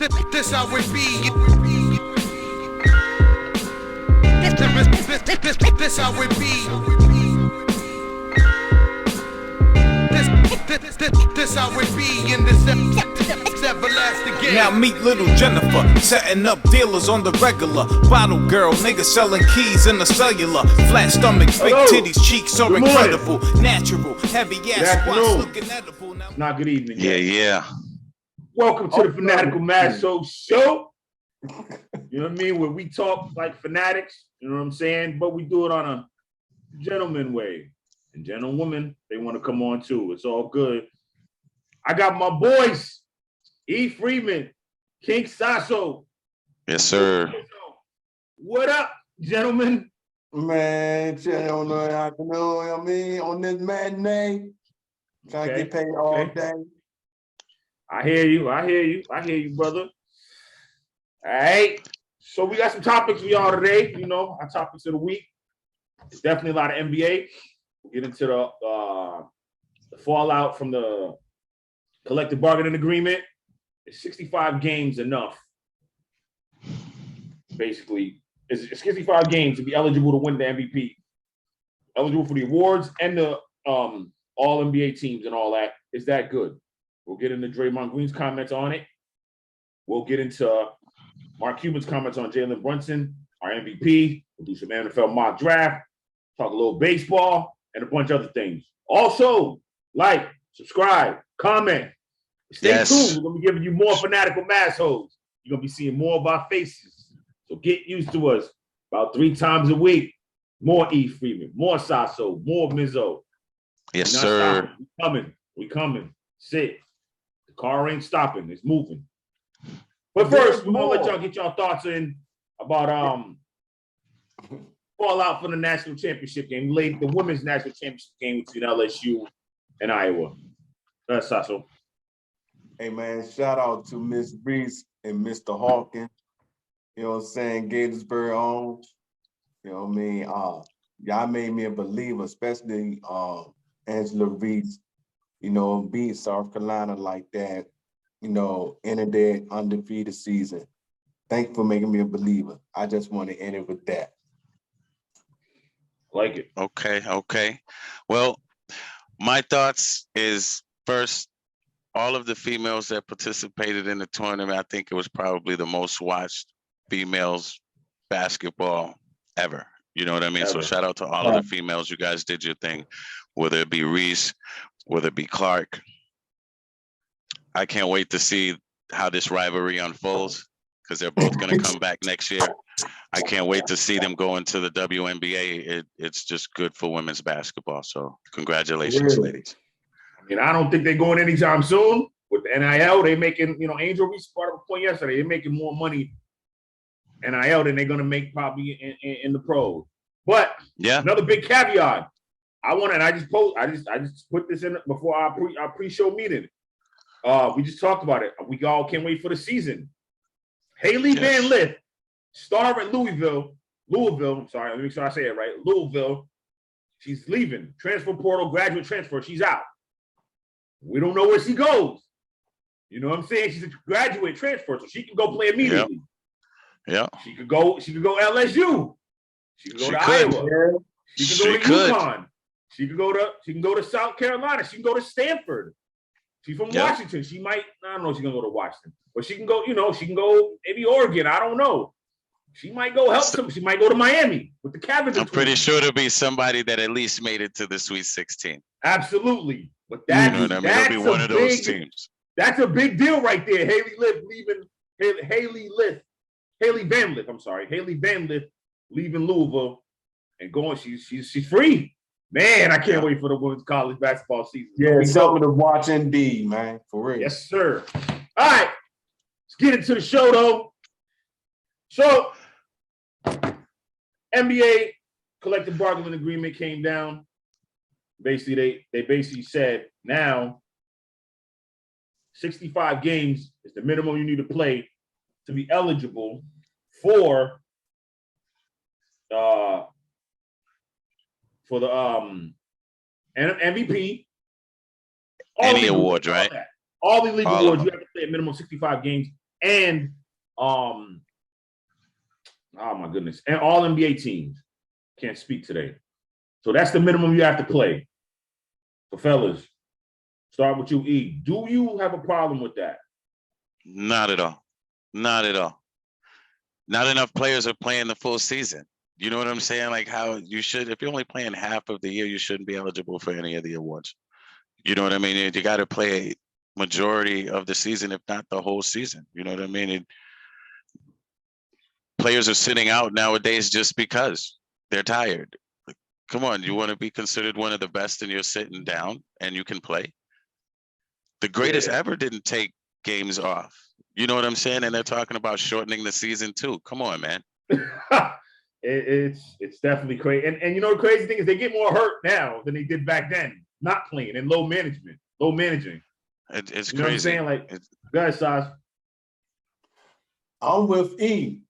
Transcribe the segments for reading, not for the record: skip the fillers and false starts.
This how it be. This how it be. This how it be in this everlasting game. Now meet little Jennifer, setting up dealers on the regular. Bottle girl, nigga selling keys in the cellular. Flat stomach, big titties, cheeks are incredible. Natural, heavy ass spots looking edible. Now, not good evening. Yeah. Welcome to the Fanatical Massholes show. You know what I mean? Where we talk like fanatics, you know what I'm saying? But we do it on a gentleman way. And gentlewomen, they want to come on too. It's all good. I got my boys, Efreeman, King Saso. Yes, sir. What up, gentlemen? Man, on the afternoon, I mean, on this matinee, trying to get paid all day. I hear you, brother. All right. So we got some topics for y'all today. You know, our topics of the week. It's definitely a lot of NBA. We'll get into the fallout from the collective bargaining agreement. Is 65 games enough? Basically, it's 65 games to be eligible to win the MVP, eligible for the awards and the all NBA teams and all that. Is that good? We'll get into Draymond Green's comments on it. We'll get into Mark Cuban's comments on Jalen Brunson, our MVP. We'll do some NFL mock draft, talk a little baseball, and a bunch of other things. Also, like, subscribe, comment. Stay tuned. We're going to be giving you more Fanatical Massholes. You're going to be seeing more of our faces. So get used to us about 3 times a week. More Efreeman, more Saso, more Mizzo. Yes, sir. We coming. Sit. The car ain't stopping. It's moving. But first, we're going to let y'all get y'all thoughts in about fallout for the national championship game, the women's national championship game between LSU and Iowa. That's Saso. Hey, man, shout out to Miss Reese and Mr. Hawkins. You know what I'm saying? Gatesburg on. You know what I mean? Y'all made me a believer, especially Angela Reese, you know, beat South Carolina like that, you know, ended their undefeated season. Thank you for making me a believer. I just want to end it with that. Like it. Okay. Well, my thoughts is first, all of the females that participated in the tournament, I think it was probably the most watched females basketball ever. You know what I mean? So shout out to all of the females. You guys did your thing, whether it be Reese, whether it be Clark. I can't wait to see how this rivalry unfolds because they're both going to come back next year. I can't wait to see them go into the WNBA. It's just good for women's basketball. So congratulations, ladies. I mean, I don't think they're going anytime soon. With the NIL, they're making, you know, Angel Reese brought up a point yesterday. They're making more money NIL than they're going to make probably in the pros. But another big caveat. I just put this in before our pre-show meeting. We just talked about it. We all can't wait for the season. Haley Van Lith, star at Louisville. I'm sorry, let me make sure I say it right. Louisville. She's leaving. Transfer portal, graduate transfer. She's out. We don't know where she goes. You know what I'm saying? She's a graduate transfer, so she can go play immediately. Yeah. She could go LSU. She could go to Iowa. She could go to UConn. She can go to South Carolina. She can go to Stanford. She's from Washington. She might, I don't know if she's gonna go to Washington, but she can go, you know, she can go maybe Oregon. I don't know. She might go help some. She might go to Miami with the Cavendish. I'm pretty sure there'll be somebody that at least made it to the Sweet 16. Absolutely. But that's, you know what I mean? It'll be one of those teams. That's a big deal right there. Haley Van Lith leaving Louisville and going. She's free. Man, I can't wait for the women's college basketball season. Yeah, something to watch indeed, man. For real. Yes, sir. All right. Let's get into the show, though. So, NBA collective bargaining agreement came down. Basically, they basically said now 65 games is the minimum you need to play to be eligible for the MVP. Any awards, right? All the league awards, you have to play a minimum of 65 games and oh my goodness, and all NBA teams. Can't speak today. So that's the minimum you have to play. So fellas, start with you, E. Do you have a problem with that? Not at all. Not at all. Not enough players are playing the full season. You know what I'm saying? Like how you should, if you're only playing half of the year, you shouldn't be eligible for any of the awards. You know what I mean? You got to play a majority of the season, if not the whole season. You know what I mean? Players are sitting out nowadays just because they're tired. Like, come on, you want to be considered one of the best and you're sitting down and you can play? The greatest ever didn't take games off. You know what I'm saying? And they're talking about shortening the season too. Come on, man. It's definitely crazy. And you know the crazy thing is they get more hurt now than they did back then, not playing and low managing. It's you know crazy. What I'm saying? Like, go ahead, Sas. I'm with E.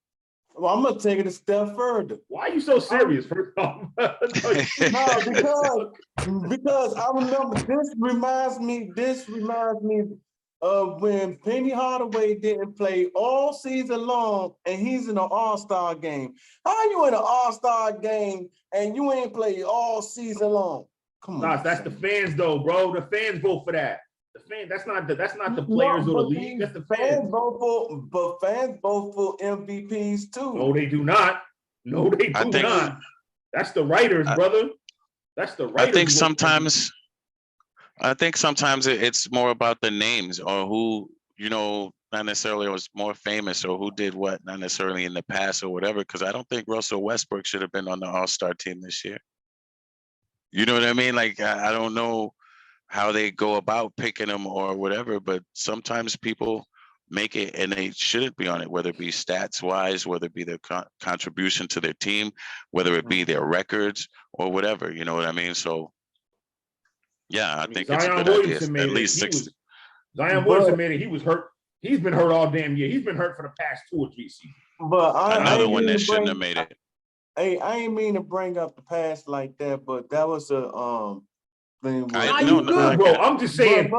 Well, I'm gonna take it a step further. Why are you so serious? First off, No, because I remember this reminds me of when Penny Hardaway didn't play all season long and he's in an all-star game. How you in an all-star game and you ain't played all season long? Come on. that's the fans though, bro. The fans vote for that. The fans, that's not the players or the league, that's the fans. Fans vote for MVPs too. No, they do not. No, they do not. That's the writers, brother. That's the writers. I think sometimes it's more about the names or who, you know, not necessarily was more famous or who did what, not necessarily in the past or whatever, because I don't think Russell Westbrook should have been on the All-Star team this year. You know what I mean? Like, I don't know how they go about picking them or whatever, but sometimes people make it and they shouldn't be on it, whether it be stats wise, whether it be their contribution to their team, whether it be their records or whatever, you know what I mean? So yeah, I think it's a good idea. At least 60. Zion Williamson made it. He was hurt. He's been hurt all damn year. He's been hurt for the past 2 or 3 seasons. But another one that shouldn't have made it. Hey, I ain't mean to bring up the past like that, but that was a thing. Bro. I'm just saying.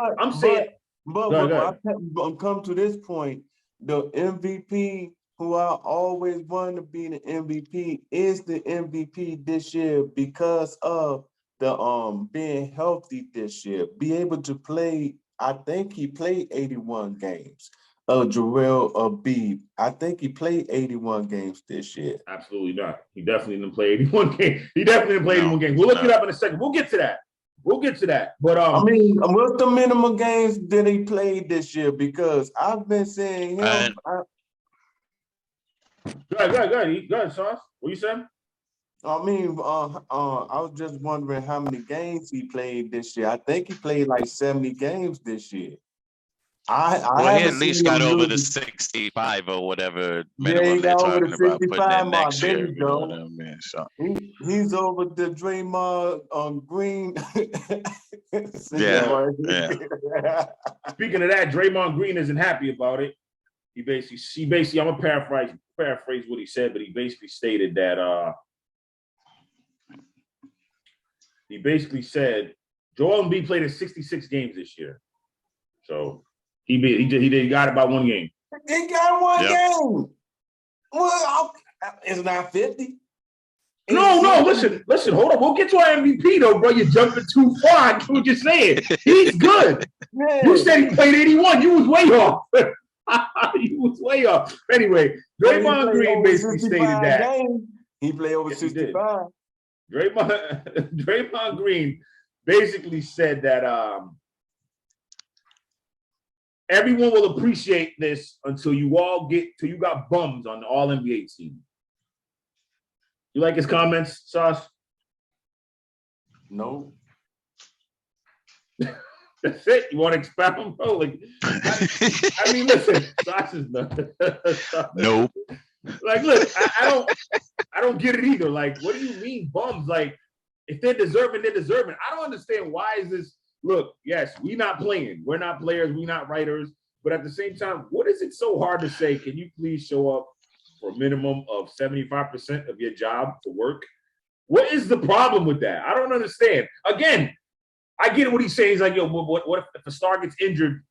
But I come to this point, the MVP who I always wanted to be the MVP is the MVP this year because of the being healthy this year, be able to play. I think he played 81 games. Joel Embiid, I think he played 81 games this year. Absolutely not. He definitely didn't play 81 games. We'll look it up in a second. We'll get to that. But I mean, what's the minimum games that he played this year? Because I've been seeing him. Go ahead, Sauce. What you saying? I mean, I was just wondering how many games he played this year. I think he played like 70 games this year. He at least got over the 65 or whatever minimum they're talking about putting in next year. You know what I mean? So he's over the Draymond Green. Yeah. Speaking of that, Draymond Green isn't happy about it. He basically, I'm gonna paraphrase what he said, but he basically stated that he basically said Joel Embiid played in 66 games this year. So he got about 1 game. He got 1 game. Well, it's not 50. No, listen, hold up. We'll get to our MVP though, bro. You're jumping too far. I get what you're saying. He's good. Man. You said he played 81. You was way off. You was way off. Anyway, Draymond Green basically stated that he played over 65. Draymond Green basically said that everyone will appreciate this until you got bums on the All NBA team. You like his comments, Sauce? No. That's it. You want to expound, bro? Like, I mean, listen, Sauce is not. Nope. Like, look, I don't get it either. Like, what do you mean bums? Like, if they're deserving, they're deserving. I don't understand why is this. Look, yes, we're not playing. We're not players. We're not writers. But at the same time, what is it so hard to say? Can you please show up for a minimum of 75% of your job for work? What is the problem with that? I don't understand. Again, I get what he's saying. He's like, yo, what if a star gets injured?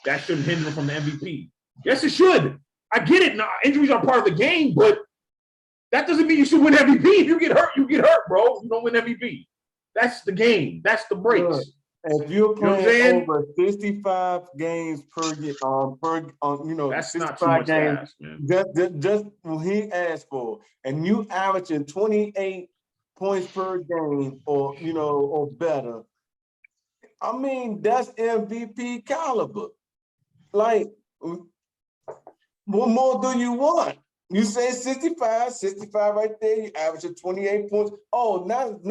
That shouldn't hinder him from the MVP. Yes, it should. I get it. Now, injuries are part of the game, but that doesn't mean you should win MVP. If you get hurt, you get hurt, bro. You don't win MVP. That's the game. That's the breaks. If you're playing over 65 games per year, that's 65 not too much games, to ask, man. just what he asked for, and you averaging 28 points per game, or better. I mean, that's MVP caliber. Like, what more do you want? You say 65 right there, you average 28 points. Oh, not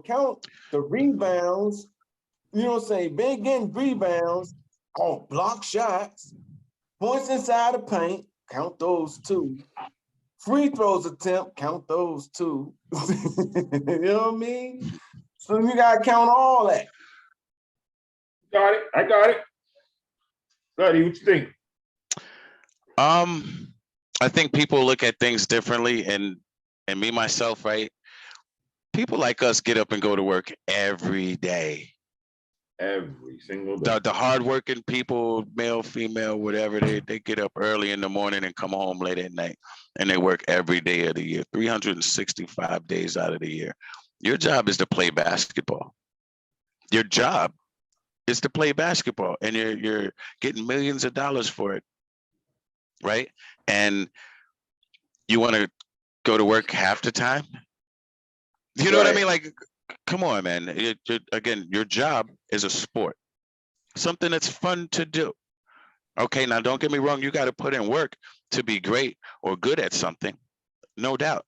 count the rebounds. You know what I'm saying? Big getting rebounds, block shots, points inside the paint, count those too. Free throws attempt, count those too. You know what I mean? So you gotta count all that. Got it. I got it. Buddy, what you think? I think people look at things differently, and me myself, right? People like us get up and go to work every day. Every single day. The hardworking people, male, female, whatever, they get up early in the morning and come home late at night, and they work every day of the year, 365 days out of the year. Your job is to play basketball. Your job is to play basketball, and you're getting millions of dollars for it, right? And you want to go to work half the time? You know what I mean? Like, come on, man. Again, your job is a sport, something that's fun to do. Okay, now don't get me wrong. You got to put in work to be great or good at something, no doubt.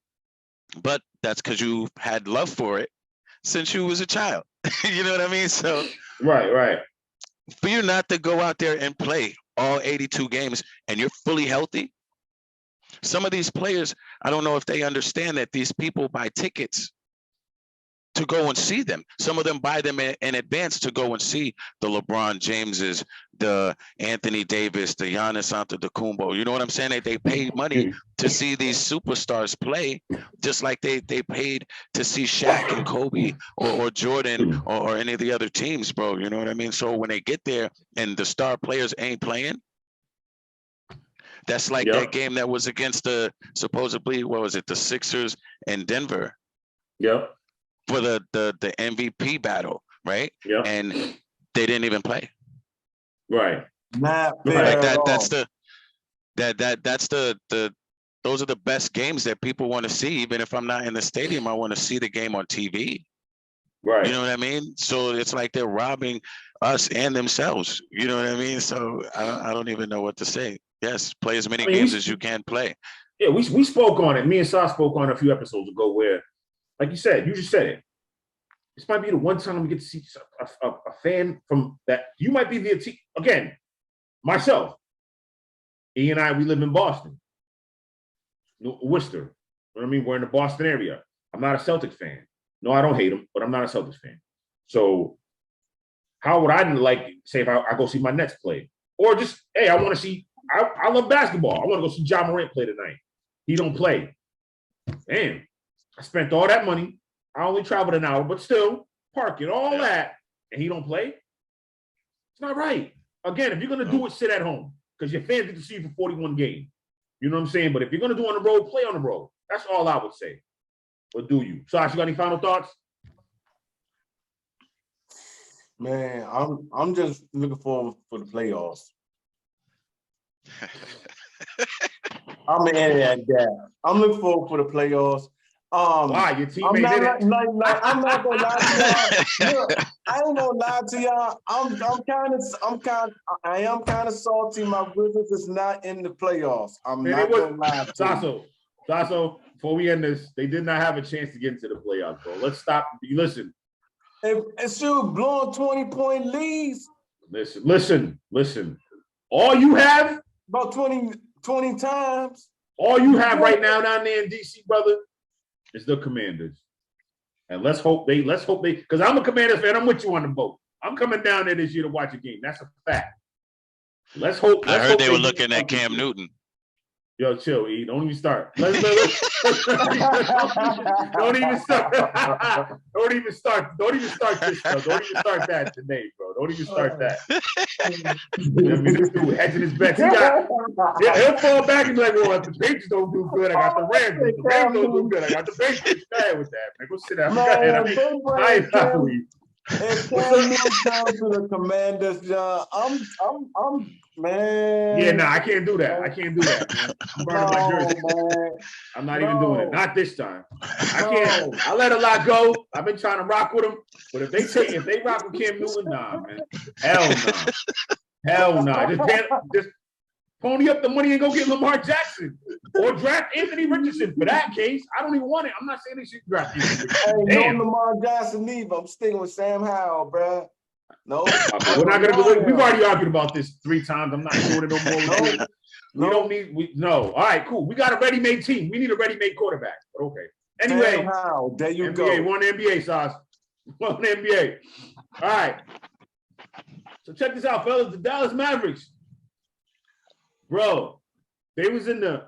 But that's because you had love for it since you was a child. You know what I mean? So right. For you not to go out there and play all 82 games and you're fully healthy, some of these players, I don't know if they understand that these people buy tickets to go and see them. Some of them buy them in advance to go and see the LeBron Jameses, the Anthony Davis, the Giannis Antetokounmpo. You know what I'm saying? They pay money to see these superstars play, just like they paid to see Shaq and Kobe or Jordan or any of the other teams, bro. You know what I mean? So when they get there and the star players ain't playing, that's like that game that was against the supposedly, what was it, the Sixers and Denver. Yep. For the MVP battle, right? Yeah. And they didn't even play. Right. Not like that. That's the those are the best games that people want to see. Even if I'm not in the stadium, I want to see the game on TV. Right. You know what I mean? So it's like they're robbing us and themselves. You know what I mean? So I don't even know what to say. Yes, play as many games as you can play. Yeah, we spoke on it. Me and Saso spoke on it a few episodes ago where, like you said, you just said it. This might be the one time we get to see a fan from that. You might be the team. Again, myself, E and I, we live in Boston, Worcester. You know what I mean? We're in the Boston area. I'm not a Celtics fan. No, I don't hate them, but I'm not a Celtics fan. So how would I like, say, if I go see my Nets play? Or just, hey, I want to see, I love basketball. I want to go see Ja Morant play tonight. He don't play. Damn. I spent all that money. I only traveled an hour, but still, parking, all that, and he don't play? It's not right. Again, if you're going to do it, sit at home, because your fans get to see you for 41 games. You know what I'm saying? But if you're going to do on the road, play on the road. That's all I would say. But do you? Sash, you got any final thoughts? Man, I'm just looking forward for the playoffs. I'm an idiot at that. I'm looking forward for the playoffs. Why? Your teammate I'm did it? I'm not gonna lie to y'all. Look, I ain't gonna lie to y'all. I am kind of salty. My Wizards is not in the playoffs. I'm not gonna lie to you. Saso, before we end this, they did not have a chance to get into the playoffs, bro. Let's stop. Listen. If she was blowing 20-point leads. Listen. All you have about 20 times. All you have right now down there in DC, brother, is the Commanders. And let's hope they, because I'm a Commanders fan, I'm with you on the boat. I'm coming down there this year to watch a game. That's a fact. Let's hope. I heard they were looking at Cam Newton. Yo, chill, E. Don't even start. Don't even start. Don't even start. Don't even start this stuff. Don't even start that today, bro. Don't even start that. I mean, this dude hedging his bets. He'll fall back and be like, well, if the Patriots don't do good, I got the Rams. If the Rams don't do good, I got the Patriots. Go ahead with that, man. Go sit down. Go ahead. If Cam Newton comes to the Commanders, John, I'm man. Yeah, nah, I can't do that. I can't do that, man. I'm burning my jersey. Man. I'm not even doing it. Not this time. I can't. I let a lot go. I've been trying to rock with them, but if they rock with Cam Newton, nah, man. Hell nah. Hell nah. Just pony up the money and go get Lamar Jackson or draft Anthony Richardson. For that case, I don't even want it. I'm not saying they should draft Anthony Richardson. Hey, no Lamar Jackson either. I'm sticking with Sam Howell, bro. No, we're not gonna go. We've already argued about this 3 times. I'm not doing it no more. We don't need. No. All right, cool. We got a ready-made team. We need a ready-made quarterback. But okay. Anyway, Sam Howell, there you NBA, go. One NBA, Saso. One NBA. All right. So check this out, fellas. The Dallas Mavericks, bro. They was in the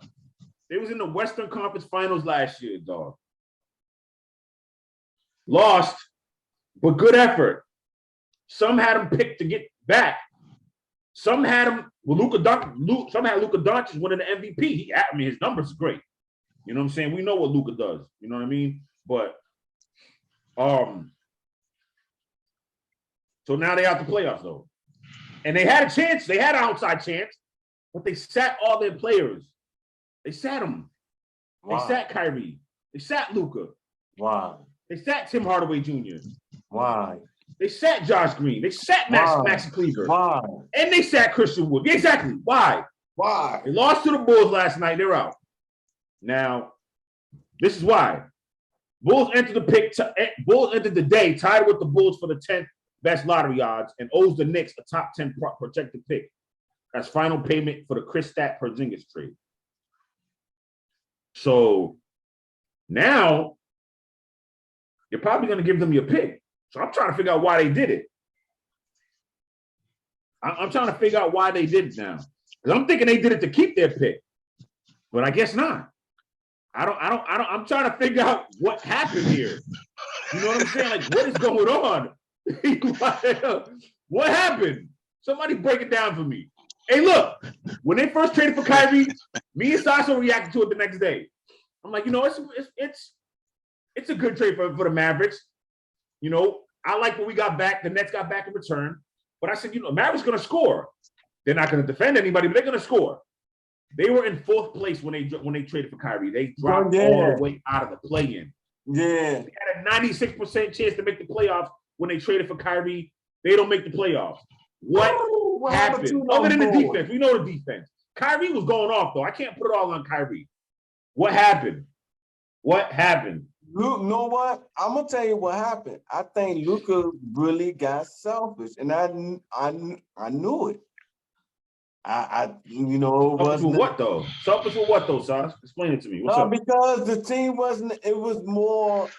Western Conference Finals last year, dog. Lost, but good effort. Some had him picked to get back. Some had him with Luka Doncic. Some had Luka Doncic winning the MVP. I mean, his numbers are great. You know what I'm saying? We know what Luka does. You know what I mean? But so now they out the playoffs though, and they had a chance. They had an outside chance, but they sat all their players. They sat them. Wow. They sat Kyrie. They sat Luka. Wow. They sat Tim Hardaway Jr. Why? They sat Josh Green. They sat Maxi Kleber. Why? And they sat Christian Wood. Exactly. Why? Why? They lost to the Bulls last night. They're out. Now, this is why. Bulls entered the day tied with the Bulls for the 10th best lottery odds and owes the Knicks a top 10 protected pick as final payment for the Kristaps Porzingis trade. So now you're probably going to give them your pick. So I'm trying to figure out why they did it. I'm trying to figure out why they did it now. Because I'm thinking they did it to keep their pick. But I guess not. I'm trying to figure out what happened here. You know what I'm saying? Like, what is going on? What happened? Somebody break it down for me. Hey, look, when they first traded for Kyrie, me and Saso reacted to it the next day. I'm like, you know, it's a good trade for the Mavericks. You know, I like what we got back. The Nets got back in return. But I said, you know, Mavericks going to score. They're not going to defend anybody, but they're going to score. They were in 4th place when they traded for Kyrie. They dropped all the way out of the play-in. Yeah. They had a 96% chance to make the playoffs when they traded for Kyrie. They don't make the playoffs. What happened? Other than the defense. We know the defense. Kyrie was going off, though. I can't put it all on Kyrie. What happened? What happened? Luke, know what? I'm gonna tell you what happened. I think Luka really got selfish, and I knew it. You know, selfish with what though? Selfish with what though, Sas? Explain it to me. What's up? Because the team wasn't. It was more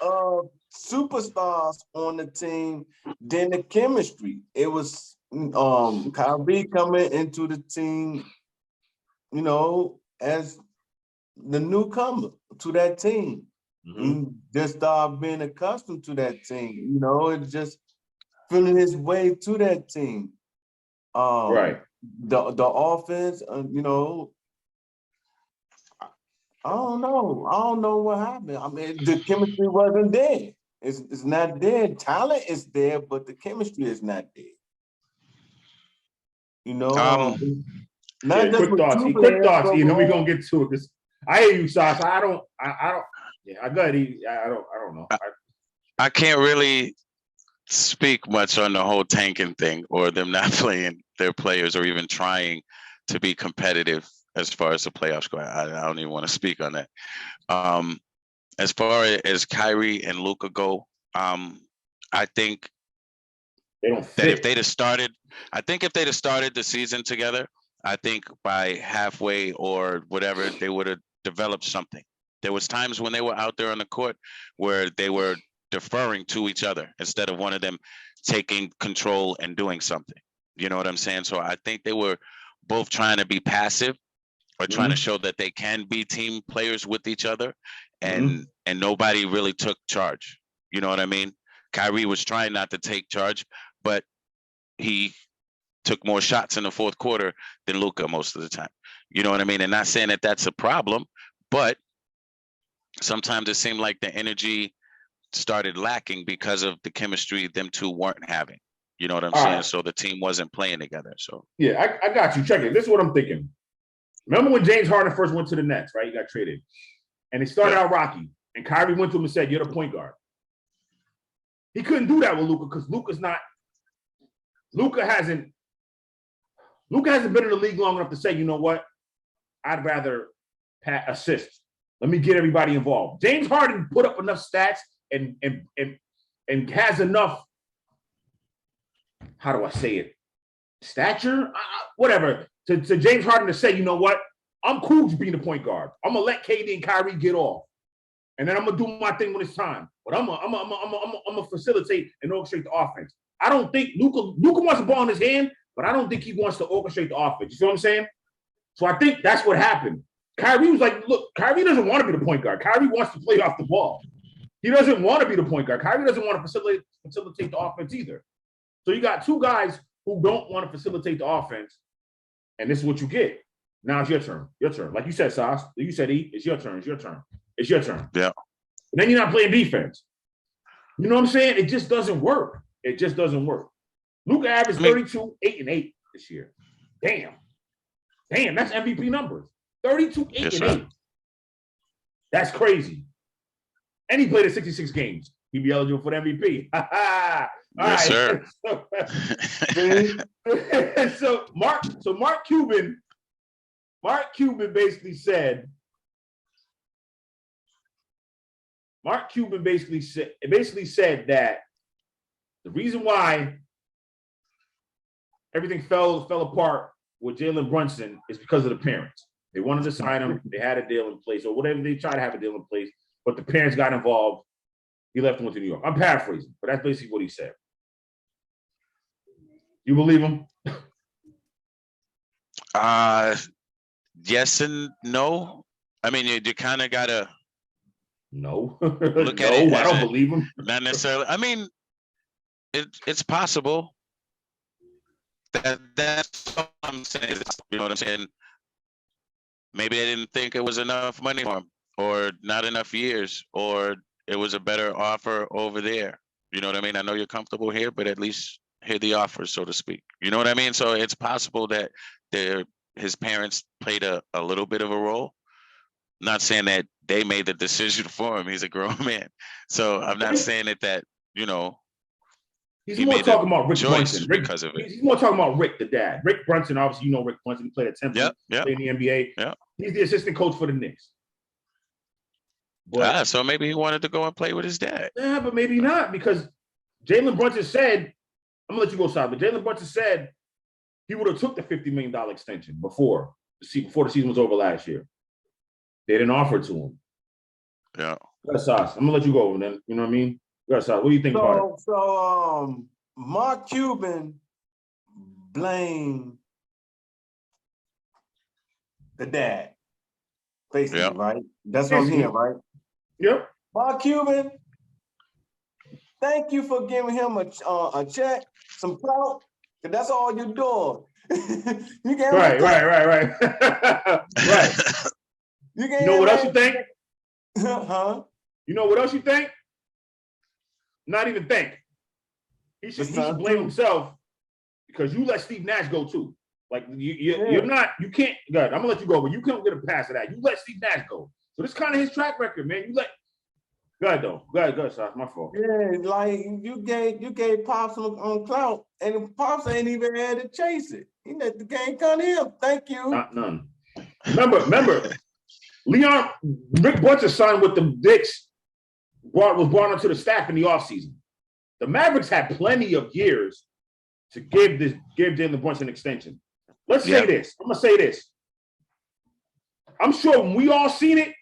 superstars on the team than the chemistry. It was Kyrie coming into the team, you know, as the newcomer to that team. Mm-hmm. Just start being accustomed to that team, you know, it's just feeling his way to that team. Right. The offense, you know, I don't know what happened. I mean, the chemistry wasn't there. It's not there. Talent is there, but the chemistry is not there. You know, quick thoughts. You know, we're gonna get to it because I hear you, Sas. I don't. Yeah, I don't know. I can't really speak much on the whole tanking thing or them not playing their players or even trying to be competitive as far as the playoffs go. I don't even want to speak on that. As far as Kyrie and Luka go, I think if they'd have started the season together, I think by halfway or whatever, they would have developed something. There was times when they were out there on the court where they were deferring to each other instead of one of them taking control and doing something. You know what I'm saying? So I think they were both trying to be passive or trying to show that they can be team players with each other, and nobody really took charge. You know what I mean? Kyrie was trying not to take charge, but he took more shots in the fourth quarter than Luka most of the time. You know what I mean? And not saying that that's a problem, but sometimes it seemed like the energy started lacking because of the chemistry them two weren't having. You know what I'm saying? Right. So the team wasn't playing together. So yeah, I got you. Check it. This is what I'm thinking. Remember when James Harden first went to the Nets, right? He got traded. And it started out rocky. And Kyrie went to him and said, "You're the point guard." He couldn't do that with Luka because Luka hasn't been in the league long enough to say, you know what? I'd rather assist. Let me get everybody involved. James Harden put up enough stats and has enough, how do I say it? Stature? Whatever. To James Harden to say, you know what? I'm cool with being the point guard. I'm gonna let KD and Kyrie get off. And then I'm gonna do my thing when it's time. But I'm gonna facilitate and orchestrate the offense. I don't think Luka wants the ball in his hand, but I don't think he wants to orchestrate the offense. You see what I'm saying? So I think that's what happened. Kyrie was like, look, Kyrie doesn't want to be the point guard. Kyrie wants to play off the ball. He doesn't want to be the point guard. Kyrie doesn't want to facilitate the offense either. So you got two guys who don't want to facilitate the offense, and this is what you get. Now it's your turn. Your turn. Like you said, Sas. You said E. It's your turn. It's your turn. It's your turn. Yeah. And then you're not playing defense. You know what I'm saying? It just doesn't work. It just doesn't work. Luka averaged 32, 8, and 8 this year. Damn, that's MVP numbers. 32, 8, and 8. That's crazy. And he played in 66 games. He'd be eligible for the MVP. Yes, sir. So Mark Cuban basically said that the reason why everything fell apart with Jalen Brunson is because of the parents. They wanted to sign him. They had a deal in place or whatever. They tried to have a deal in place, but the parents got involved. He left and went to New York. I'm paraphrasing, but that's basically what he said. You believe him? Yes and no. I mean, you kind of gotta look at it. I don't believe him. Not necessarily. I mean, it's possible. That's what I'm saying. You know what I'm saying? Maybe they didn't think it was enough money for him, or not enough years, or it was a better offer over there. You know what I mean? I know you're comfortable here, but at least hear the offer, so to speak. You know what I mean? So it's possible that his parents played a little bit of a role. Not saying that they made the decision for him. He's a grown man. So I'm not saying that you know, he's more talking about Rick Brunson. Because of it. He's more talking about Rick, the dad. Rick Brunson, obviously, you know Rick Brunson. He played at Temple, played in the NBA. Yeah. He's the assistant coach for the Knicks. But, so maybe he wanted to go and play with his dad. Yeah, but maybe not, because Jalen Brunson said, I'm gonna let you go, Sal, but Jalen Brunson said he would have took the $50 million extension before the season was over last year. They didn't offer it to him. Yeah. That's Sas. I'm gonna let you go, and then you know what I mean? That's Sas. What do you think about it? So Mark Cuban blamed the dad, basically, right? That's what I'm hearing, right? Yep. Mark Cuban, thank you for giving him a check, some clout, because that's all you're doing. You get right. Right. You know what else you think? Huh? You know what else you think? Not even think. He should blame himself because you let Steve Nash go too. Like you're not, you can't. God, I'm gonna let you go, but you can't get a pass of that. You let Steve Nash go, so this kind of his track record, man. You let. Go ahead, though. Go ahead, Sas. My fault. Yeah, like you gave Pops on clout, and Pops ain't even had to chase it. He let the game come to him. Thank you. Not none. Remember, Rick Brunson signed with the Knicks. Was brought onto the staff in the offseason. The Mavericks had plenty of years to give Jalen Brunson an extension. Let's say this. I'm gonna say this. I'm sure when we all seen it,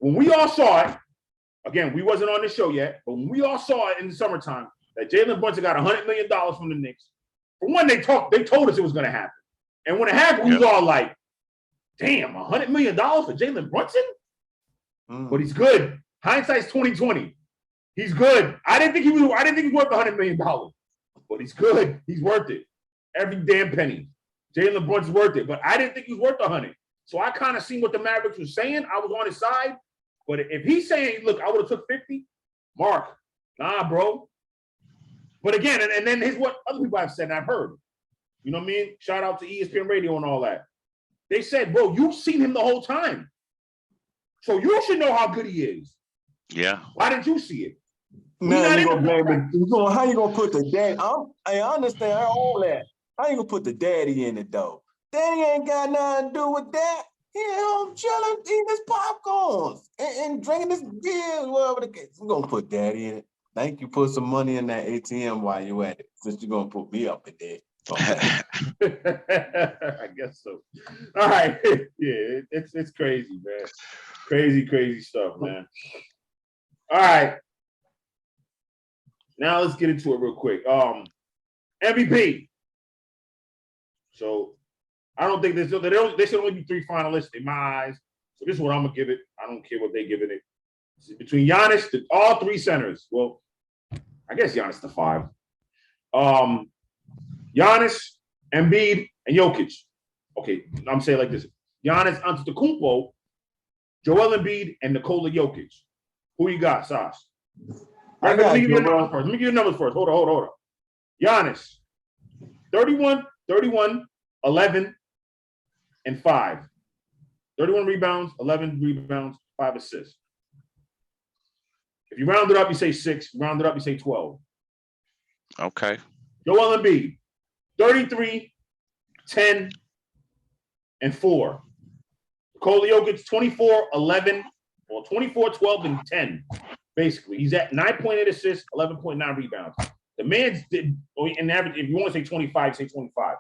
when we all saw it, again, we wasn't on the show yet, but when we all saw it in the summertime that Jalen Brunson got $100 million from the Knicks, for one, they told us it was gonna happen. And when it happened, we was all like, damn, $100 million for Jalen Brunson? Mm. But he's good. Hindsight's 2020. He's good. I didn't think he was worth $100 million, but he's good. He's worth it. Every damn penny. Jalen Brunson's worth it, but I didn't think he was worth 100. So I kind of seen what the Mavericks were saying. I was on his side. But if he's saying, look, I would have took 50, Mark, nah, bro. But again, and then here's what other people have said, and I've heard. You know what I mean? Shout out to ESPN Radio and all that. They said, bro, you've seen him the whole time. So you should know how good he is. Yeah. Why didn't you see it? Now you gonna blame it. How you gonna put the dad? I understand all that. How you gonna put the daddy in it though? Daddy ain't got nothing to do with that. He at home chilling, eating his popcorns and drinking his beers, whatever the case. We're gonna put daddy in it. Thank you. Put some money in that ATM while you at it, since you're gonna put me up in there. Okay. I guess so. All right. Yeah, it's crazy, man. Crazy stuff, man. All right. Now let's get into it real quick. MVP. So I don't think there should only be 3 finalists in my eyes. So this is what I'm gonna give it. I don't care what they're giving it. It's between Giannis, all 3 centers. Well, I guess Giannis the 5. Giannis, Embiid, and Jokic. Okay, I'm saying like this: Giannis Antetokounmpo, Joel Embiid, and Nikola Jokic. Who you got, Sas? Let me give you the numbers first. Hold on. Giannis, 31, 11, and 5. 31 rebounds, 11 rebounds, 5 assists. If you round it up, you say 6. Round it up, you say 12. Okay. Joel Embiid, 33, 10, and 4. Nikola Jokic, 24, 11, or 24, 12, and 10. Basically, he's at 9.8 assists, 11.9 rebounds. The man's in average, if you want to say 25, say 25.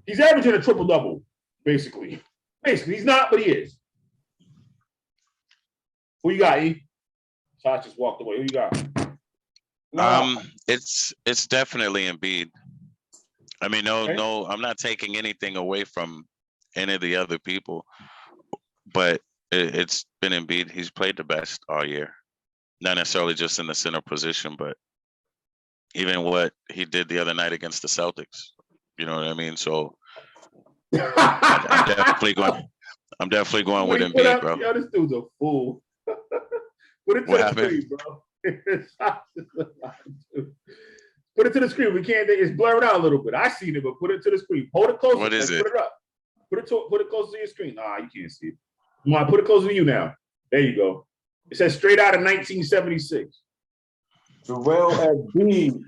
He's averaging a triple-double, basically. He's not, but he is. Who you got, E? Tosh just walked away. Who you got? It's definitely Embiid. I mean, Okay. no, I'm not taking anything away from any of the other people, but it's been Embiid. He's played the best all year. Not necessarily just in the center position, but even what he did the other night against the Celtics. You know what I mean? So I'm definitely going with Embiid, bro. Yo, this dude's a fool. Put it to the screen, bro. Put it to the screen. We can't. It's blurred out a little bit. I seen it, but put it to the screen. Hold it closer. What is it? Put it up. Put it close to your screen. Nah, you can't see it. Come on, put it closer to you now. There you go. It says straight out of 1976. Joel Embiid,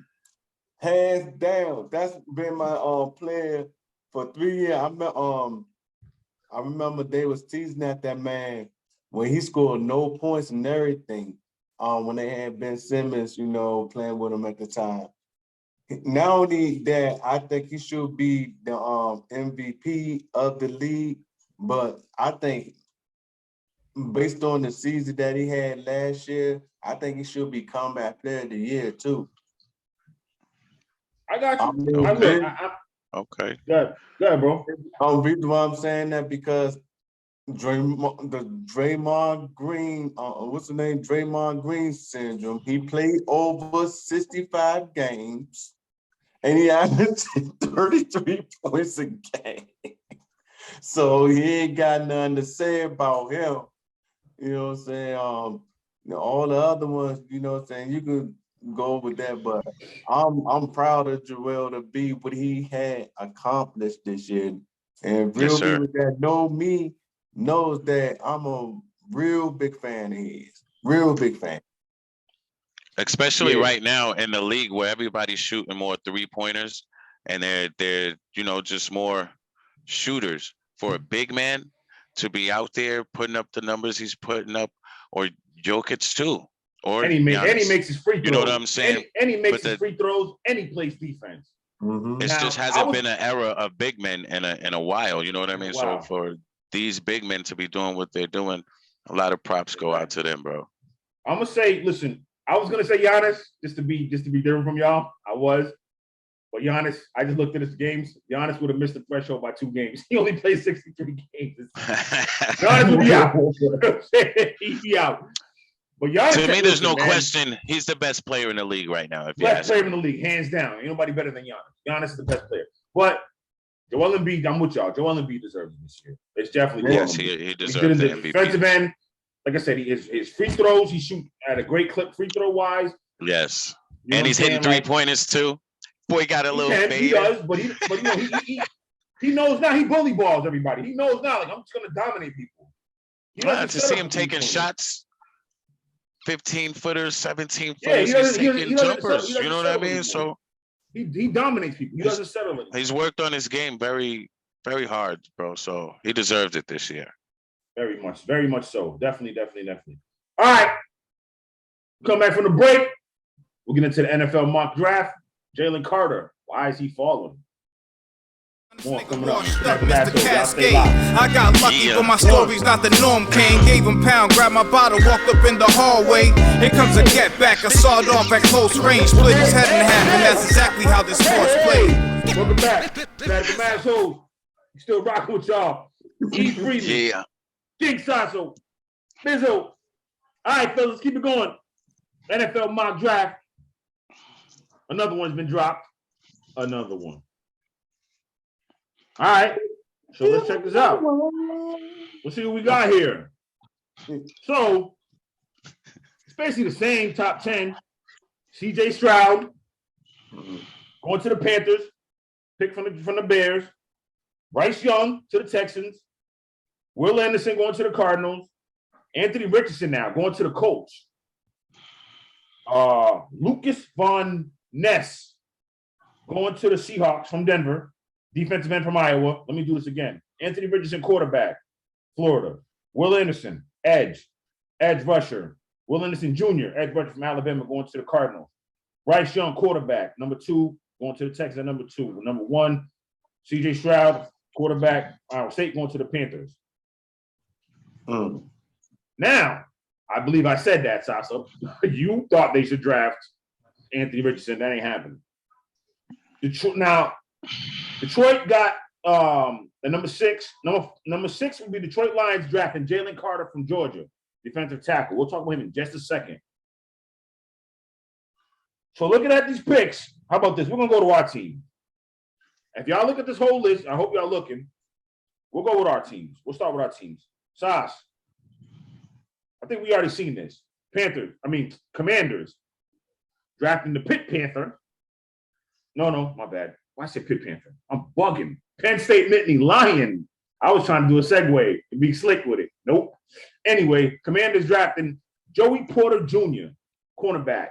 hands down. That's been my player for 3 years. I remember they was teasing at that man when he scored no points and everything. When they had Ben Simmons, playing with him at the time. Not only that, I think he should be the MVP of the league, but I think based on the season that he had last year, I think he should be Comeback Player of the Year too. I got you. Okay. Good, bro. Reason why I'm saying that because Draymond Green, what's the name? Draymond Green syndrome. He played over 65 games, and he averaged 33 points a game. So he ain't got nothing to say about him. You know what I'm saying? All the other ones, you know what I'm saying? You could go with that, but I'm proud of Joel to be what he had accomplished this year. And real people that know me knows that I'm a real big fan of his. Real big fan. Especially right now in the league where everybody's shooting more 3-pointers and they're just more shooters. For a big man to be out there putting up the numbers he's putting up, or Jokic too. Or he makes his free throws. You know what I'm saying? And he makes his free throws and he plays defense. Mm-hmm. It just hasn't been an era of big men in a while. You know what I mean? Wow. So for these big men to be doing what they're doing, a lot of props go out to them, bro. I'm gonna say, listen, I was gonna say Giannis just to be different from y'all. I was, But Giannis, I just looked at his games. Giannis would have missed the threshold by 2 games. He only played 63 games. Giannis would be out. He'd be out. But Giannis, to me, there's no question. He's the best player in the league right now. If you best ask player me. in the league, hands down. Ain't nobody better than Giannis. Giannis is the best player. But Joel Embiid, I'm with y'all. Joel Embiid deserves it this year. It's definitely Yes, Joel Embiid. he deserves the MVP. Defensive end, like I said, his free throws, he shoot at a great clip free throw wise. Yes, You know and he's hitting 3-pointers too. Boy, got a little fade. He does, but you know, he knows now. He bully balls everybody. He knows now. Like, I'm just gonna dominate people. To see him taking shots, 15-footers, 17-footers, Yeah, he's taking jumpers. You know what I mean? So he dominates people. He doesn't settle it. He's worked on his game very, very hard, bro. So he deserves it this year. Very much so. Definitely. All right, come back from the break. We'll get into the NFL mock draft. Jalen Carter, why is he falling? More coming up. I got lucky, but my story's not the norm. Kane gave him pound, grabbed my bottle, walked up in the hallway. Here comes a get back, a sawed off at close range, split his head in half, and that's exactly how this sport's played. Welcome back, Fanatical Massholes. Still rocking with y'all. Efreeman, Yeah. King Saso, Mizzo. All right, fellas, keep it going. NFL mock draft. Another one's been dropped. Another one. All right, so let's check this out. Let's see what we got here. So, it's basically the same top 10. CJ Stroud going to the Panthers, pick from the Bears. Bryce Young to the Texans. Will Anderson going to the Cardinals. Anthony Richardson now going to the Colts. Lucas Von Ness going to the Seahawks from Denver. Defensive end from Iowa. Let me do this again. Anthony Richardson, quarterback, Florida. Will Anderson, edge rusher. Will Anderson Jr., edge rusher from Alabama, going to the Cardinals. Bryce Young, quarterback, number 2, going to the Texans at number 2. Number 1, CJ Stroud, quarterback, Iowa State, going to the Panthers. Now, I believe I said that, Saso. You thought they should draft Anthony Richardson. That ain't happening. Detroit got the number 6. Number 6 would be Detroit Lions drafting Jalen Carter from Georgia, defensive tackle. We'll talk about him in just a second. So looking at these picks, how about this? We're going to go to our team. If y'all look at this whole list, I hope y'all looking. We'll go with our teams. We'll start with our teams. Sas, I think we already seen this. Commanders drafting the Pitt Panther. No, my bad. Why I say Pitt Panther? I'm bugging. Penn State Nittany Lion. I was trying to do a segue and be slick with it. Nope. Anyway, Commanders drafting Joey Porter Jr., cornerback,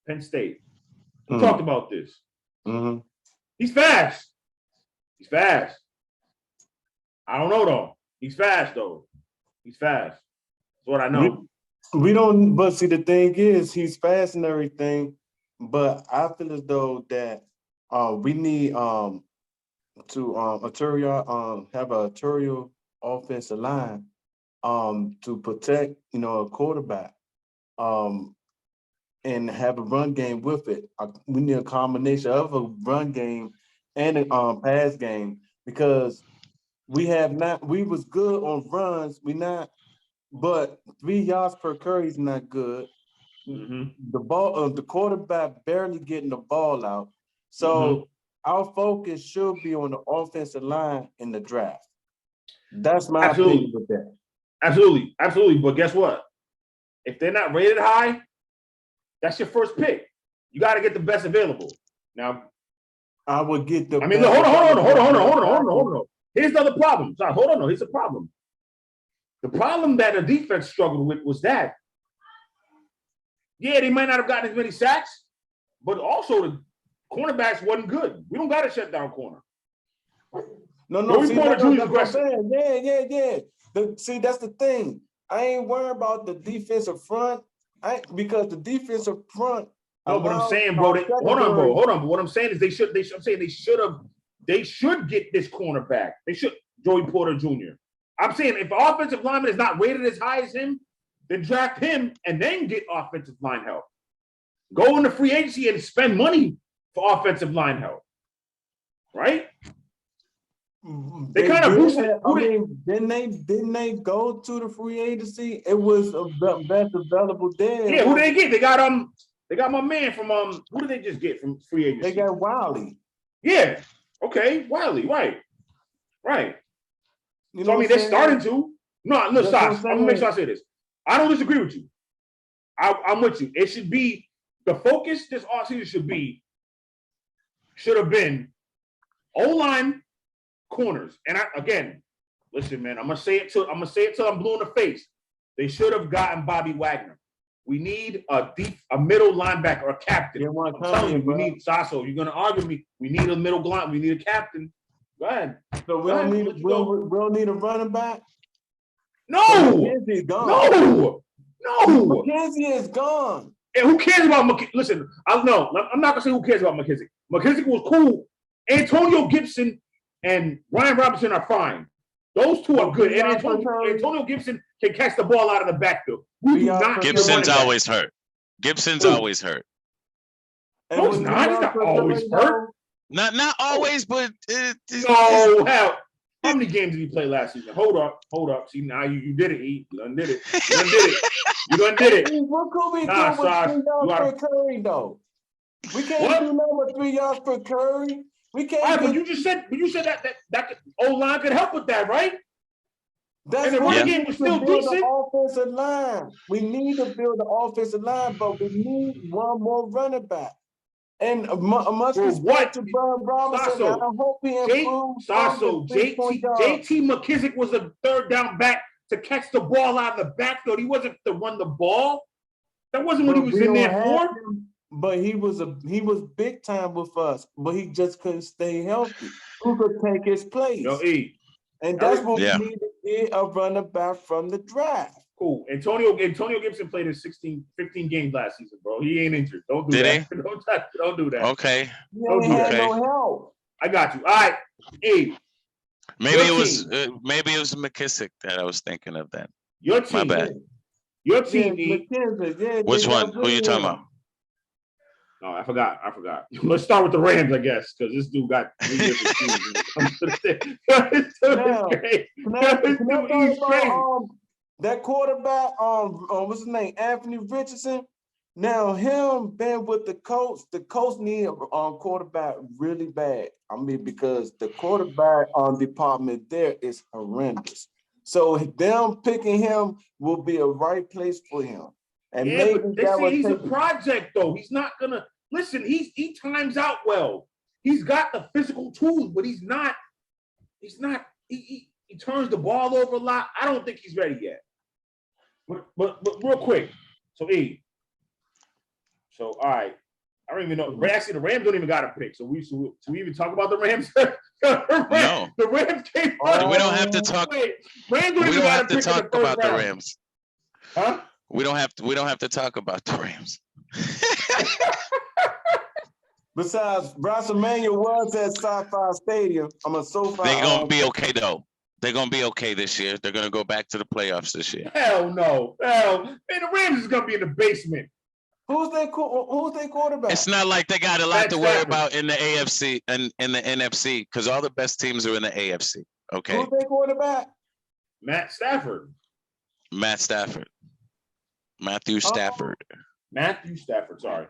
Penn State. We talked about this. Mm-hmm. He's fast. I don't know, though. He's fast, though. That's what I know. We don't, but see, the thing is, he's fast and everything, but I feel as though that we need to have a arterial offensive line to protect, a quarterback and have a run game with it. We need a combination of a run game and a pass game, because we was good on runs. But 3 yards per carry is not good. Mm-hmm. The quarterback barely getting the ball out. So our focus should be on the offensive line in the draft. That's my opinion with that. Absolutely. But guess what? If they're not rated high, that's your first pick. You got to get the best available. Now, I would get the. Hold on. Here's the other problem. Sorry, hold on. Here's the problem. The problem that the defense struggled with was that, they might not have gotten as many sacks, but also the cornerbacks wasn't good. We don't got to shut down corner. No. See, that's what I'm saying. Yeah. See, that's the thing. I ain't worried about the defensive front. Because the defensive front. No, but I'm saying, bro. Hold on, But what I'm saying is they should get this cornerback. They should Joey Porter Jr. I'm saying if the offensive lineman is not rated as high as him, then draft him and then get offensive line help. Go into free agency and spend money for offensive line help. right? They kind of boosted. Didn't they go to the free agency? It was the best available there. Yeah, who did they get? They got my man from who did they just get from free agency? They got Wiley. Yeah. Okay, Wiley, right. You So I mean, they're starting to. No, look, Sas, I'm gonna make sure I say this. I don't disagree with you. I'm with you. It should be the focus this offseason should have been O-line, corners. And again, listen, man, I'm gonna say it till I'm blue in the face. They should have gotten Bobby Wagner. We need a middle linebacker, a captain. I'm telling you, we need Saso. You're gonna argue with me. We need a middle line. We need a captain. Go ahead. So we don't need a running back. No. McKenzie's gone. No. McKenzie is gone. And who cares about McKenzie? Listen, I'm not gonna say who cares about McKenzie. McKenzie was cool. Antonio Gibson and Ryan Robinson are fine. Those two are good. And Antonio Gibson can catch the ball out of the backfield. Gibson's always hurt. Always hurt. No, he's not always hurt. Not always, but no, hell. How many games did he play last season? Hold up. See, now you did it, E. You done did it. You done did it. What could we do with 3 yards per carry, though? We can't do nothing with 3 yards per carry. We can't. Right, but you said that O-line could help with that, right? That's and the running game was still decent. Offensive line. We need to build the offensive line, but we need one more running back. And much respect to Brian Robinson. I hope he improves. JT McKissick was a third down back to catch the ball out of the backfield. He wasn't to run the ball. That wasn't what he was in there for. But he was big time with us, but he just couldn't stay healthy. Who could take his place? No, E. And that's what we need to get a running back from the draft. Cool. Antonio Gibson played in 15 games last season, bro. He ain't injured. Don't do that. Don't do that. Okay. Don't do that. No help. I got you. All right. E. Maybe it was McKissick that I was thinking of then. Your team. My bad. Your team, E. Which one? Who are you talking about? Oh, I forgot. Let's start with the Rams, I guess, because this dude got 3 different teams. That quarterback, what's his name? Anthony Richardson. Now him being with the coach need a quarterback really bad. I mean, because the quarterback department there is horrendous. So them picking him will be a right place for him. And maybe but they say he's a project though. He's not gonna listen. He times out well. He's got the physical tools, but he's not. He turns the ball over a lot. I don't think he's ready yet. But real quick. So E. So all right. I don't even know. Actually, the Rams don't even got a pick. So we even talk about the Rams? No. The Rams came. We don't have to talk. Rams We don't have to talk about the Rams. Huh? We don't have to talk about the Rams. Besides, Bryce Emanuel was at SoFi Stadium. They're gonna be okay though. They're gonna be okay this year. They're gonna go back to the playoffs this year. Hell no. Man, the Rams is gonna be in the basement. Who's their quarterback? It's not like they got a lot to worry about in the AFC and in the NFC because all the best teams are in the AFC. Okay. Who's their quarterback? Matthew Stafford. Sorry.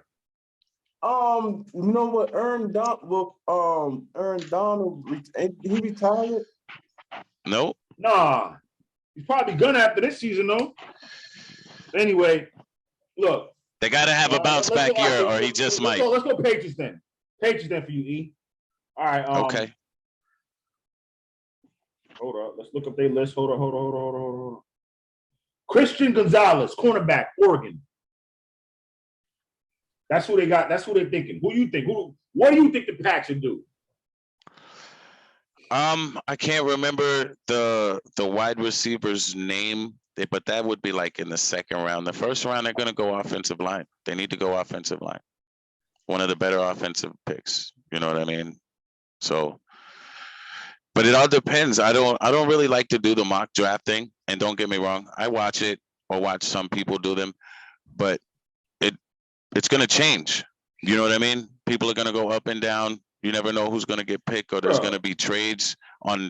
You know what? Aaron Donald, he retired? Nope. Nah. He's probably gonna after this season, though. Anyway, look. They gotta have a bounce back year, or he just might. Let's go Patriots then. Patriots then for you, E. All right. Okay. Hold up. Let's look up their list. Hold on. Christian Gonzalez, cornerback, Oregon. That's who they got. That's who they're thinking. Who you think? What do you think the Pats should do? I can't remember the wide receiver's name, but that would be like in the second round. The first round, they're going to go offensive line. They need to go offensive line. One of the better offensive picks. You know what I mean? So, but it all depends. I don't really like to do the mock draft thing. And don't get me wrong, I watch it or watch some people do them, but it's going to change. You know what I mean? People are going to go up and down. You never know who's going to get picked, or there's going to be trades on All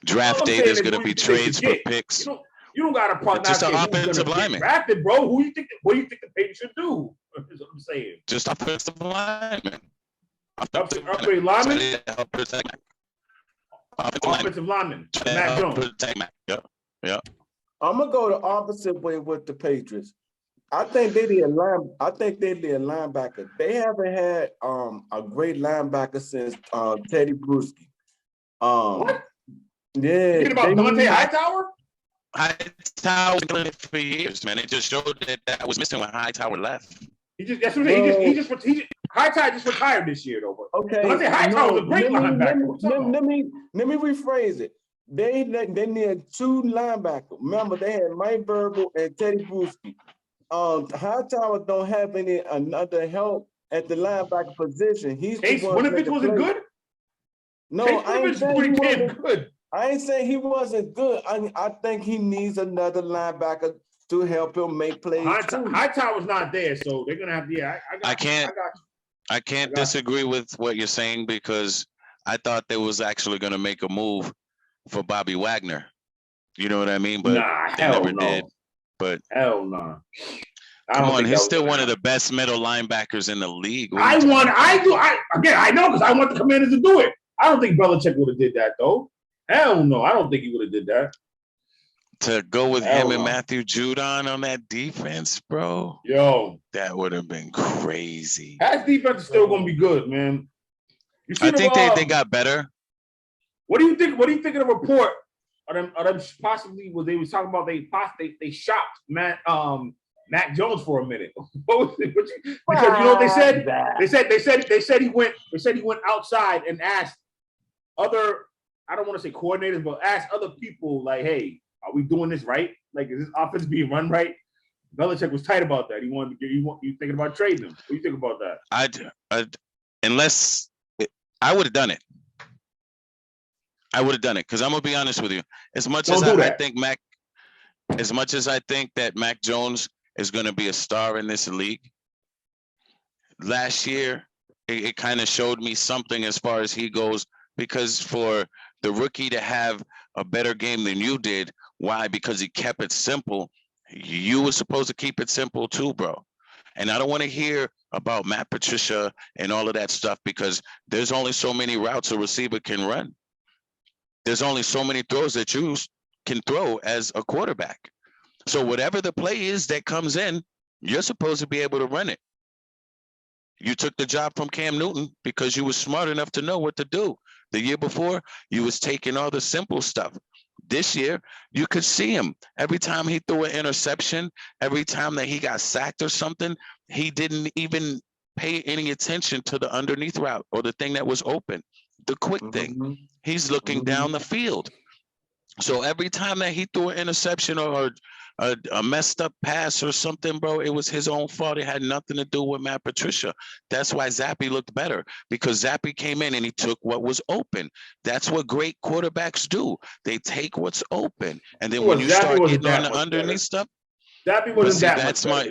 draft I'm day. saying There's is going to who be you think they trades should for get. picks. You don't got to Just prognosticate an who's offensive gonna get lineman. drafted, bro. Who you think? What do you think the Patriots should do? That's what I'm saying. Just offensive lineman. Upgrade lineman, Help protect Mac. offensive lineman, Mac Help Jones. protect Mac. Yep. Yep. I'm gonna go the opposite way with the Patriots. I think they need a linebacker. They haven't had a great linebacker since Teddy Bruschi. What? Yeah, Thinking about Dante Hightower? Hightower was killing it for years, man. It just showed that was missing when Hightower left. That's what I'm saying. Hightower just retired this year, though. But Okay, Dante Hightower was a great linebacker. Let me rephrase it. They need two linebackers. Remember, they had Mike Verbal and Teddy Bruschi. Hightower don't have another help at the linebacker position. He's Chase Winovich wasn't good? No, Chase I ain't Winovich saying pretty he damn wasn't good. I ain't saying he wasn't good. I think he needs another linebacker to help him make plays. Hightower's not there, so they're gonna have to. Yeah, I got you. I can't disagree with what you're saying, because I thought they was actually going to make a move for Bobby Wagner. You know what I mean? But they never did. But hell no. Come on, he's still one of the best middle linebackers in the league. I know because I want the Commanders to do it. I don't think Belichick would have did that though. Hell no, I don't think he would have did that. To go with him and Matthew Judon on that defense, bro. Yo, that would have been crazy. That defense is still gonna be good, man. I think they got better. What do you think? What do you think of the report? Are them possibly was they was talking about they shopped Mac Jones for a minute? What was it? Because you know what they said? They said he went outside and asked other, I don't want to say coordinators, but asked other people like, hey, are we doing this right? Like, is this offense being run right? Belichick was tight about that. He wanted to get you thinking about trading him. What do you think about that? Unless I would have done it. I would have done it because I'm gonna be honest with you. As much as I think that Mac Jones is gonna be a star in this league, last year it kind of showed me something as far as he goes, because for the rookie to have a better game than you did, why? Because he kept it simple. You were supposed to keep it simple too, bro. And I don't want to hear about Matt Patricia and all of that stuff, because there's only so many routes a receiver can run. There's only so many throws that you can throw as a quarterback. So whatever the play is that comes in, you're supposed to be able to run it. You took the job from Cam Newton because you were smart enough to know what to do. The year before, you was taking all the simple stuff. This year, you could see him. Every time he threw an interception, every time that he got sacked or something, he didn't even pay any attention to the underneath route or the thing that was open, the quick thing. He's looking down the field. So every time that he threw an interception or a messed up pass or something, bro, it was his own fault. It had nothing to do with Matt Patricia. That's why Zappe looked better, because Zappe came in and he took what was open. That's what great quarterbacks do. They take what's open. And then when you start getting on the underneath stuff, Zappe wasn't that much.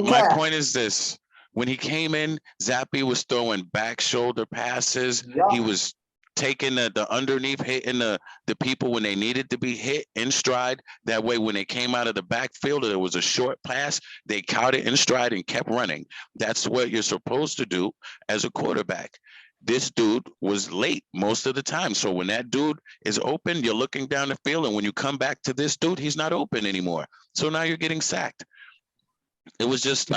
My point is this. When he came in, Zappe was throwing back shoulder passes. Yep. He was taking the underneath, hitting the people when they needed to be hit in stride. That way, when they came out of the backfield, there was a short pass, they caught it in stride and kept running. That's what you're supposed to do as a quarterback. This dude was late most of the time. So when that dude is open, you're looking down the field. And when you come back to this dude, he's not open anymore. So now you're getting sacked. It was just,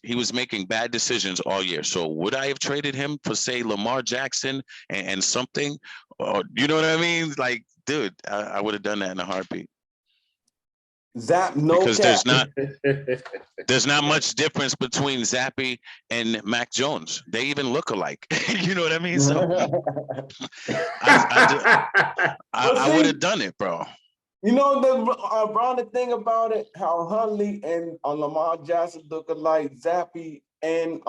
he was making bad decisions all year. So would I have traded him for, say, Lamar Jackson and something? Or, you know what I mean? Like, dude, I would have done that in a heartbeat. Because there's not much difference between Zappe and Mac Jones. They even look alike. You know what I mean? So I would have done it, bro. You know, the thing about it, how Huntley and Lamar Jackson look alike, Zappe and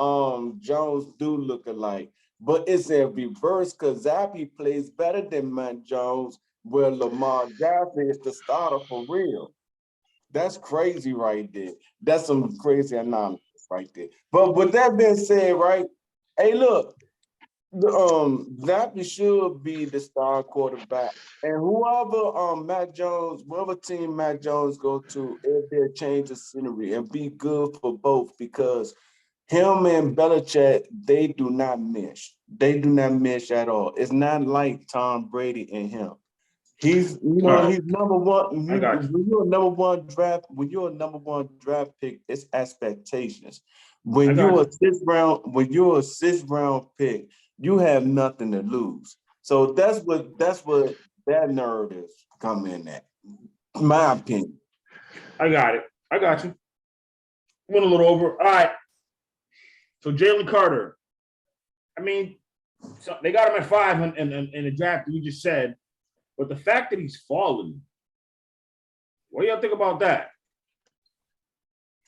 Jones do look alike. But it's a reverse, because Zappe plays better than Matt Jones, where Lamar Jackson is the starter for real. That's crazy right there. That's some crazy analysis right there. But with that being said, right, Hey, look, Zappy should be the star quarterback. And whoever whatever team Mac Jones go to, if they change the scenery and be good for both, because him and Belichick, they do not mesh. They do not mesh at all. It's not like Tom Brady and him. He's, All right, he's number one. I got you. When you're a number one draft pick, it's expectations. I got you. When you're a sixth round pick, you have nothing to lose. So that's what that narrative come in at, my opinion. I got it. I got you. Went a little over. All right. So Jalen Carter. I mean, so they got him at 5 in the draft. You just said, but the fact that he's fallen. What do y'all think about that?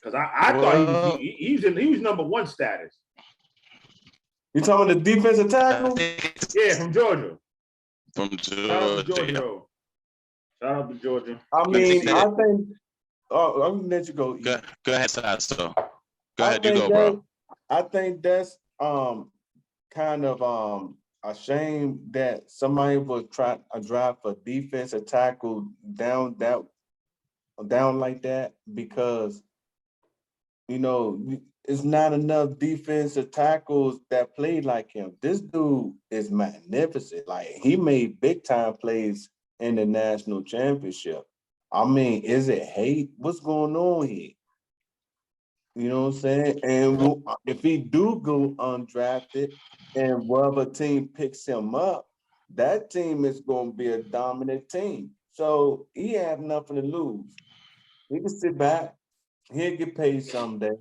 Because I thought he was number 1 status. You talking about the defensive tackle? Yeah, from Georgia. From Shout out to Georgia. Georgia. Shout out to Georgia. I mean, I think. Oh, I'm gonna let you go. Go ahead, Saso. Go ahead, you go, bro. I think that's kind of a shame that somebody would try to draft a defensive tackle down like that, because it's not enough defensive tackles that play like him. This dude is magnificent. Like, he made big time plays in the national championship. I mean, is it hate? What's going on here? You know what I'm saying? And if he do go undrafted and whatever team picks him up, that team is going to be a dominant team. So he have nothing to lose. He can sit back. He'll get paid someday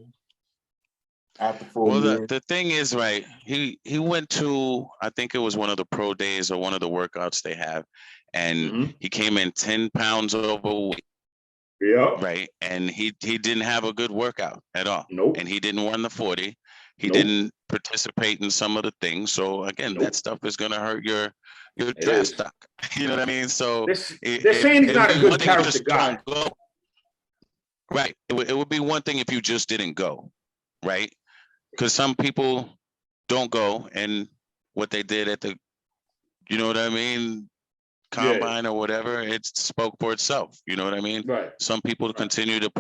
after 4 years. Well, the thing is, right, he went to, I think it was one of the pro days or one of the workouts they have, and he came in 10 pounds overweight. Yeah. Right. And he didn't have a good workout at all. Nope. And he didn't run the 40. He didn't participate in some of the things. So again, that stuff is gonna hurt your draft stock. You know what I mean? So they're saying he's not a good character guy. Right. It would be one thing if you just didn't go, right? Because some people don't go, and what they did at the, you know what I mean, combine or whatever, it spoke for itself. You know what I mean? Right. Some people continue to,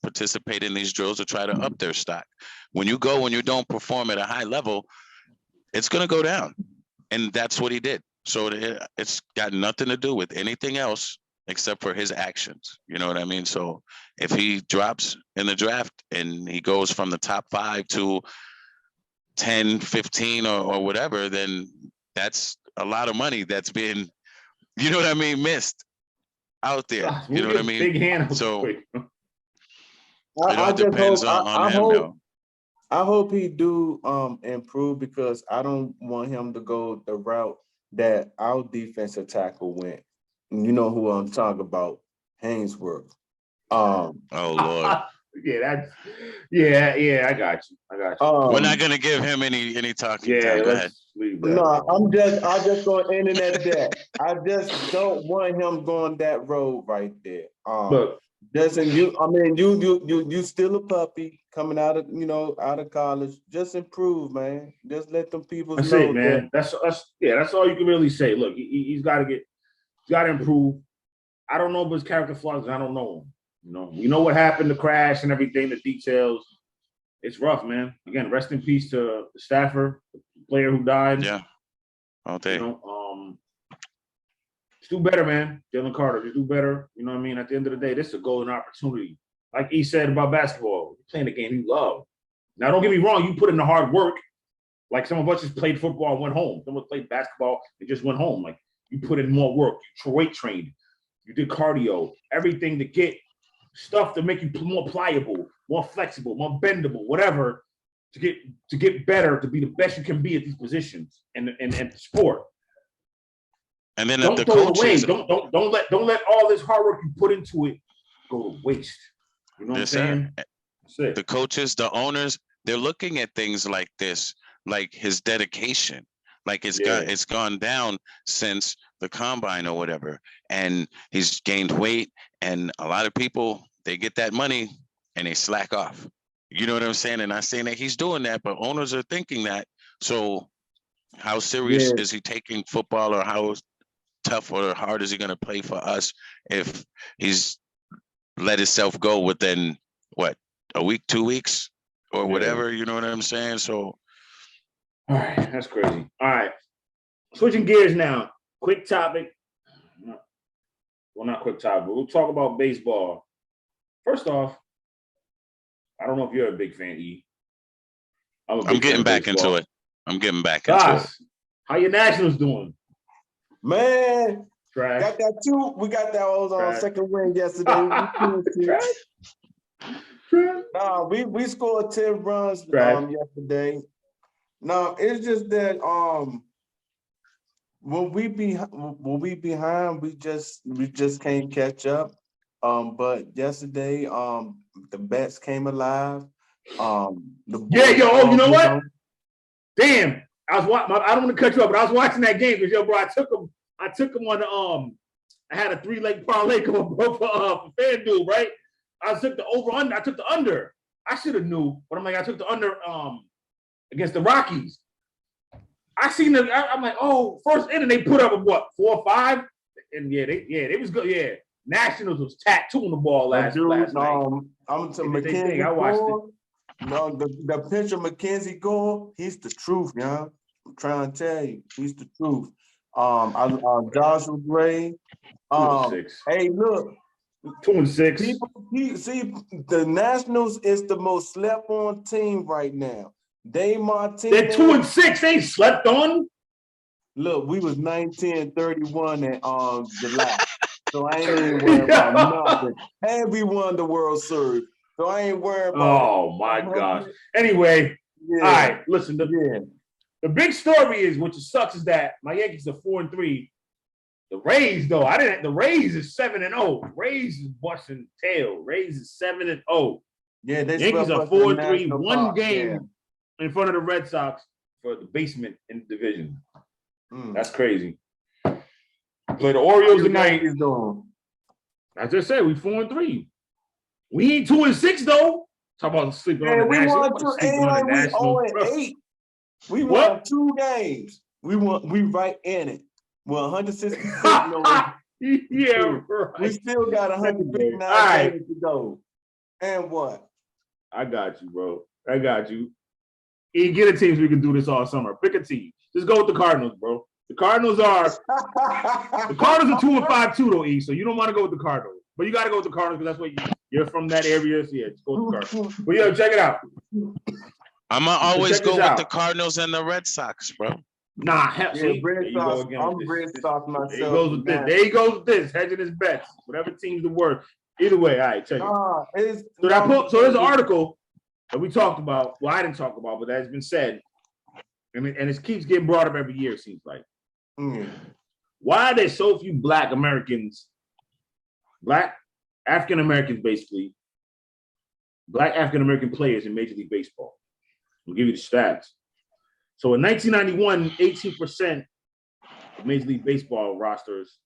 participate in these drills to try to up their stock. When you don't perform at a high level, it's going to go down. And that's what he did. So it's got nothing to do with anything else except for his actions. You know what I mean? So if he drops in the draft and he goes from the top 5 to 10, 15 or whatever, then that's a lot of money that's been, you know what I mean, missed out there. You know what I mean? Big hand. So it depends on him though. I hope he do improve, because I don't want him to go the route that our defensive tackle went. You know who I'm talking about, Hainsworth. Oh Lord. Yeah, I got you. We're not gonna give him any talking time. Go ahead. No, I just gonna end it at that. I just don't want him going that road right there. Look, you still a puppy coming out of college. Just improve, man. Just let them people that's know. It, man. That's all you can really say. Look, he's got to improve. I don't know about his character flaws. I don't know him. You know what happened, the crash and everything, the details. It's rough, man. Again, rest in peace to the staffer, the player who died. Yeah. All day. Just do better, man. Jalen Carter, just do better. You know what I mean? At the end of the day, this is a golden opportunity. Like he said about basketball, you're playing the game you love. Now, don't get me wrong. You put in the hard work. Like some of us just played football and went home. Some of us played basketball and just went home. Like you put in more work. You weight trained. You did cardio. Everything to get stuff to make you more pliable, more flexible, more bendable, whatever, to get better, to be the best you can be at these positions and sport. And then don't the throw it away. coaches, Don't let all this hard work you put into it go to waste. You know what I'm saying? The coaches, the owners, they're looking at things like this, like his dedication, like it's gone down since the combine or whatever, and he's gained weight, and a lot of people, they get that money and they slack off. You know what I'm saying? And not saying that he's doing that, but owners are thinking that. So how serious Yeah. is he taking football, or how tough or hard is he going to play for us if he's let himself go within what, a week, 2 weeks, or whatever? You know what I'm saying? So, all right, that's crazy. All right, switching gears now. Quick topic. Well, not quick topic, but we'll talk about baseball. First off, I don't know if you're a big fan, E. I'm getting back into it. I'm getting back into it. How your Nationals doing? Man, Trash. got that too. We got that on second win yesterday. Nah, we scored 10 runs yesterday. No, it's just that when we behind, we just can't catch up. But yesterday, the bats came alive. You know what? Damn, I don't want to cut you up, but I was watching that game because bro, I took him on the I had a 3-leg parlay come up, bro, for FanDuel, right? I took the over under. I took the under. I should have knew, but I'm like, I took the under against the Rockies. I'm like, oh, first inning they put up a what, 4 or 5, and they was good. Yeah, Nationals was tattooing the ball last night. I'm to Mackenzie. I watched it. No, the pitcher Mackenzie Gore, he's the truth, y'all. I'm trying to tell you, he's the truth. Joshua Gray. 2-6. Hey, look. 2-6. See, the Nationals is the most slept on team right now. Dave Martinez. They're 2-6. They ain't slept on. Look, we was 19-31 at July. So I ain't even worried about nothing. And we won the World Series. So I ain't worried about. Oh my gosh. Anyway, all right. Listen, the big story is, which sucks, is that my Yankees are 4-3. The Rays, though, the Rays is 7-0. Rays is busting tail. Rays is 7-0. Yeah, they Yankees are 4-3, one game in front of the Red Sox for the basement in the division. That's crazy. Play the Orioles tonight. I just said we 4-3. We ain't 2-6 though. Talk about sleeping on the Nationals. We 0-8. We won 2 games. We right in it. Well, 166. Yeah, right. We still got 159 games to go. And what? I got you, bro. I got you. Get a team so we can do this all summer. Pick a team. Just go with the Cardinals, bro. The Cardinals are 2-5 too, though, E. So you don't want to go with the Cardinals, but you got to go with the Cardinals because that's what you're from that area. So yeah, just go with the Cardinals. But yo, check it out. I'm gonna always go with the Cardinals and the Red Sox, bro. Nah, hell, yeah, Red Sox. I'm Red Sox myself. There he goes with this, hedging his bets. Whatever team's the worst. Either way, all right, check it. So there's an article that we talked about. Well, I didn't talk about, but that has been said. And it keeps getting brought up every year, it seems like. Why are there so few Black Americans, Black African Americans, basically, Black African American players in Major League Baseball? We'll give you the stats. So in 1991, 18% of Major League Baseball rosters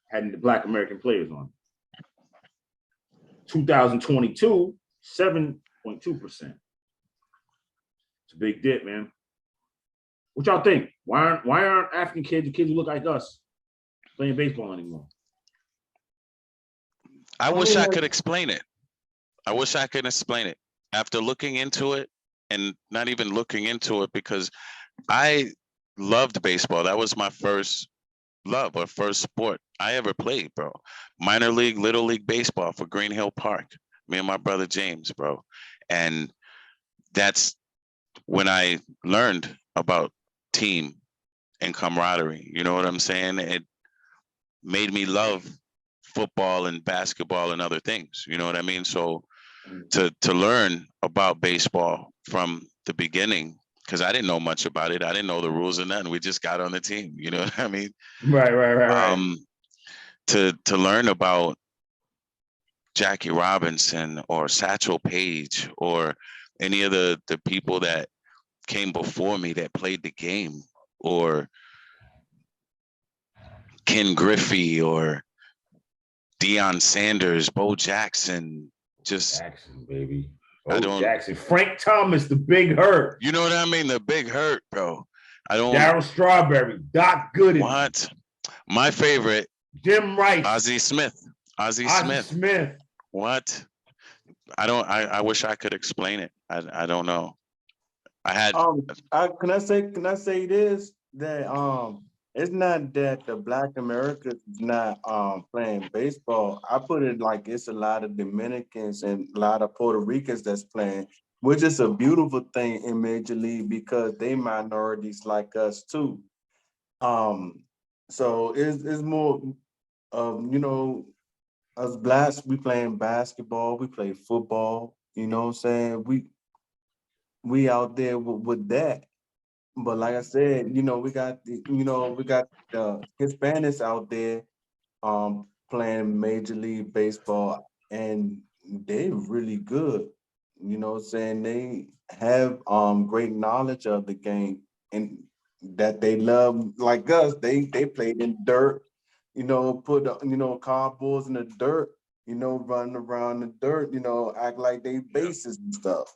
had the Black American players on. 2022, 7.2%. It's a big dip, man. What y'all think? Why aren't African kids, the kids who look like us, playing baseball anymore? I wish I could explain it. After looking into it, and not even looking into it, because I loved baseball. That was my first love or first sport I ever played, bro. Minor league, little league baseball for Green Hill Park. Me and my brother James, bro. And that's when I learned about team and camaraderie. You know what I'm saying? It made me love football and basketball and other things. You know what I mean? So to learn about baseball from the beginning, because I didn't know much about it. I didn't know the rules or nothing. We just got on the team. You know what I mean? Right. To learn about Jackie Robinson or Satchel Paige or any of the people that came before me that played the game, or Ken Griffey or Deion Sanders, Bo Jackson, just Jackson, baby. I don't. Jackson. Frank Thomas, the Big Hurt. You know what I mean? The Big Hurt, bro. I don't. Darryl Strawberry, Doc Gooden. What? My favorite. Jim Rice. Ozzie Smith. Ozzie Smith. What? I don't. I wish I could explain it. I don't know. I had. Can I say this, that it's not that the Black America is not playing baseball. I put it like it's a lot of Dominicans and a lot of Puerto Ricans that's playing, which is a beautiful thing in Major League because they minorities like us too. So it's more of, you know, us Blacks, we playing basketball, we play football, you know what I'm saying? We out there with that. But like I said, you know, we got the Hispanics out there playing Major League Baseball, and they're really good. You know what I'm saying? They have great knowledge of the game and that they love, like us. They played in dirt, you know, put cardboards in the dirt, you know, running around the dirt, you know, act like they bases and stuff.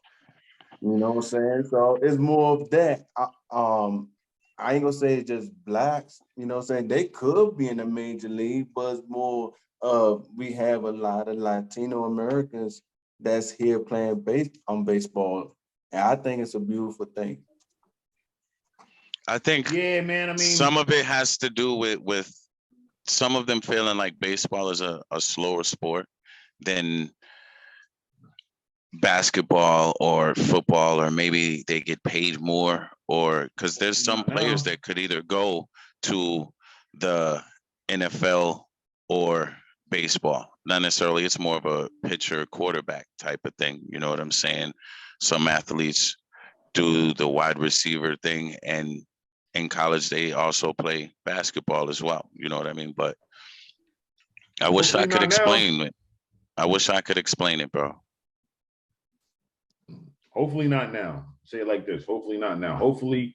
You know what I'm saying? So it's more of that. I ain't gonna say it's just Blacks, you know what I'm saying? They could be in the Major League, but it's more we have a lot of Latino Americans that's here playing baseball. And I think it's a beautiful thing. I think yeah, man. I mean, some of it has to do with some of them feeling like baseball is a slower sport than basketball or football, or maybe they get paid more, or because there's some players that could either go to the NFL or baseball. Not necessarily, it's more of a pitcher quarterback type of thing. You know what I'm saying? Some athletes do the wide receiver thing, and in college they also play basketball as well. You know what I mean? But I wish I could explain it. I wish I could explain it, bro. Hopefully not now. Say it like this. Hopefully not now. Hopefully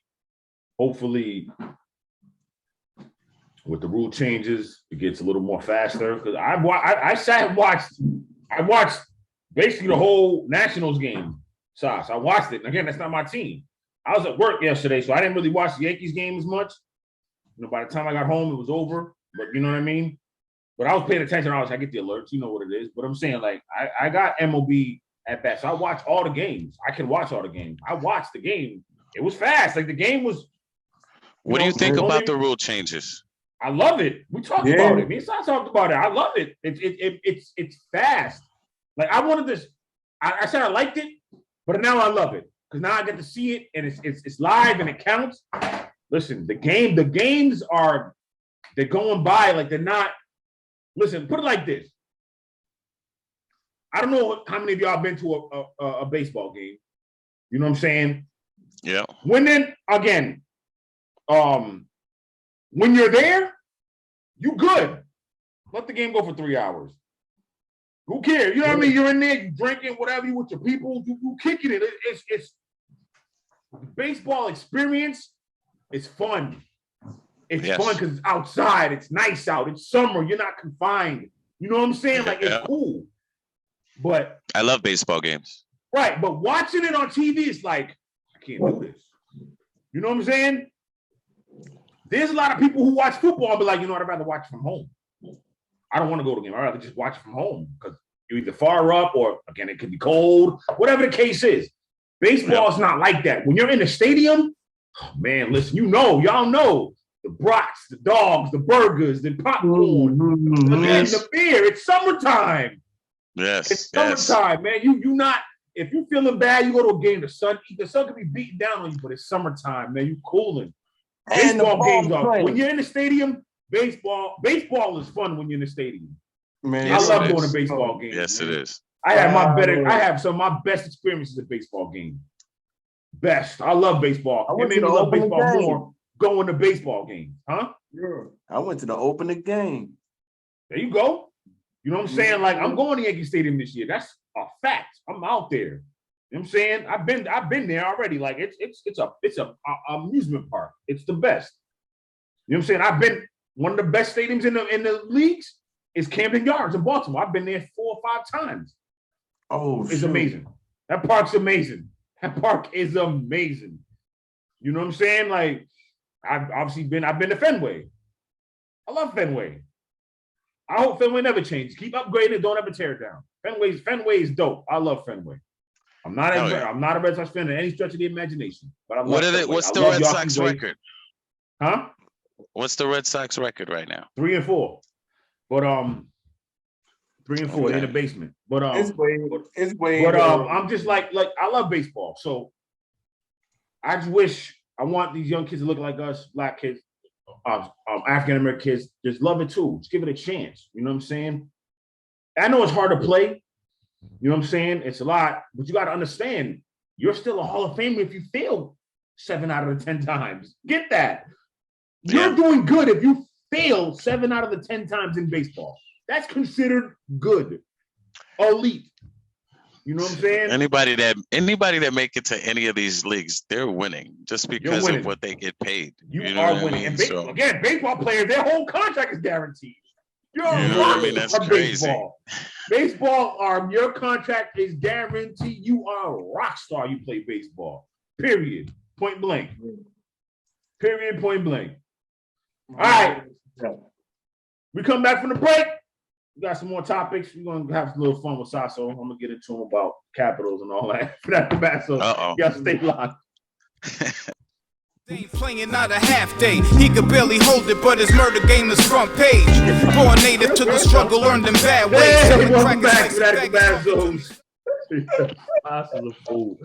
with the rule changes, it gets a little more faster. Because I sat and watched basically the whole Nationals game. Saso. I watched it. And again, that's not my team. I was at work yesterday, so I didn't really watch the Yankees game as much. You know, by the time I got home, it was over. But you know what I mean? But I was paying attention. I get the alerts. You know what it is. But I'm saying, like, I got MLB at bat. So I watch all the games. I can watch all the games. I watched the game. It was fast. Like, the game was. What do you think about the rule changes? I love it. We talked about it. Me and Saso talked about it. I love it. It's fast. Like, I wanted this. I said I liked it, but now I love it because now I get to see it and it's live and it counts. Listen, the games they're going by like they're not. Listen, put it like this. I don't know how many of y'all been to a baseball game. You know what I'm saying? Yeah. When you're there, you good. Let the game go for 3 hours. Who cares? You know what I mean? You're in there, you drinking, whatever, you with your people, you kicking it. It's the baseball experience is fun. It's fun because it's outside. It's nice out. It's summer. You're not confined. You know what I'm saying? Like, it's cool. But I love baseball games. Right, but watching it on TV, it's like, I can't do this. You know what I'm saying? There's a lot of people who watch football and be like, you know what, I'd rather watch from home. I don't want to go to the game. I'd rather just watch from home because you're either far up or, again, it could be cold, whatever the case is. Baseball is not like that. When you're in the stadium, oh, man, listen, y'all know the brats, the dogs, the burgers, the popcorn, the beer. It's summertime. Yes. It's summertime, man. You not, if you're feeling bad, you go to a game, the sun could be beating down on you, but it's summertime, man. You cooling. Baseball games are, when you're in the stadium, baseball is fun when you're in the stadium. Man, I love going to baseball games. Yes, man. it is. I have some of my best experiences at baseball games. Best. I love baseball. It made me love baseball more going to baseball games. Huh? Yeah. I went to the opening game. There you go. You know what I'm saying? Like, I'm going to Yankee Stadium this year. That's a fact. I'm out there. You know what I'm saying? I've been there already. Like, it's a amusement park. It's the best. You know what I'm saying? I've been one of the best stadiums in the leagues is Camden Yards in Baltimore. I've been there 4 or 5 times. Oh, it's amazing. That park's amazing. That park is amazing. You know what I'm saying? Like, I've been to Fenway. I love Fenway. I hope Fenway never changes. Keep upgrading, don't ever tear it down. Fenway is dope. I love Fenway. I'm not a Red Sox fan in any stretch of the imagination. But I love Fenway. What's the Red Sox record? Huh? What's the Red Sox record right now? 3-4. But 3-4 in the basement. But it's way. But I'm just like I love baseball. So I just wish I want these young kids to look like us, black kids, African American kids. Just love it too. Just give it a chance. You know what I'm saying? I know it's hard to play. You know what I'm saying? It's a lot, but you got to understand, you're still a Hall of Famer if you fail 7 out of the 10 times. Get that. You're doing good if you fail 7 out of the 10 times in baseball. That's considered good. Elite. You know what I'm saying? Anybody that make it to any of these leagues, they're winning just because of what they get paid. You are winning. And again, baseball players, their whole contract is guaranteed. You know what I mean? That's crazy. Baseball, your contract is guaranteed. You are a rock star. You play baseball. Period. Point blank. Period. Point blank. All right. We come back from the break. We got some more topics. We're gonna have a little fun with Saso. I'm gonna get into him about capitals and all that. So y'all stay locked. Ain't playing out a half day. He could barely hold it, but his murder game is front page. Born native to the struggle, learned in bad ways. Hey, welcome back to Fanatical Massholes. Saso's a fool.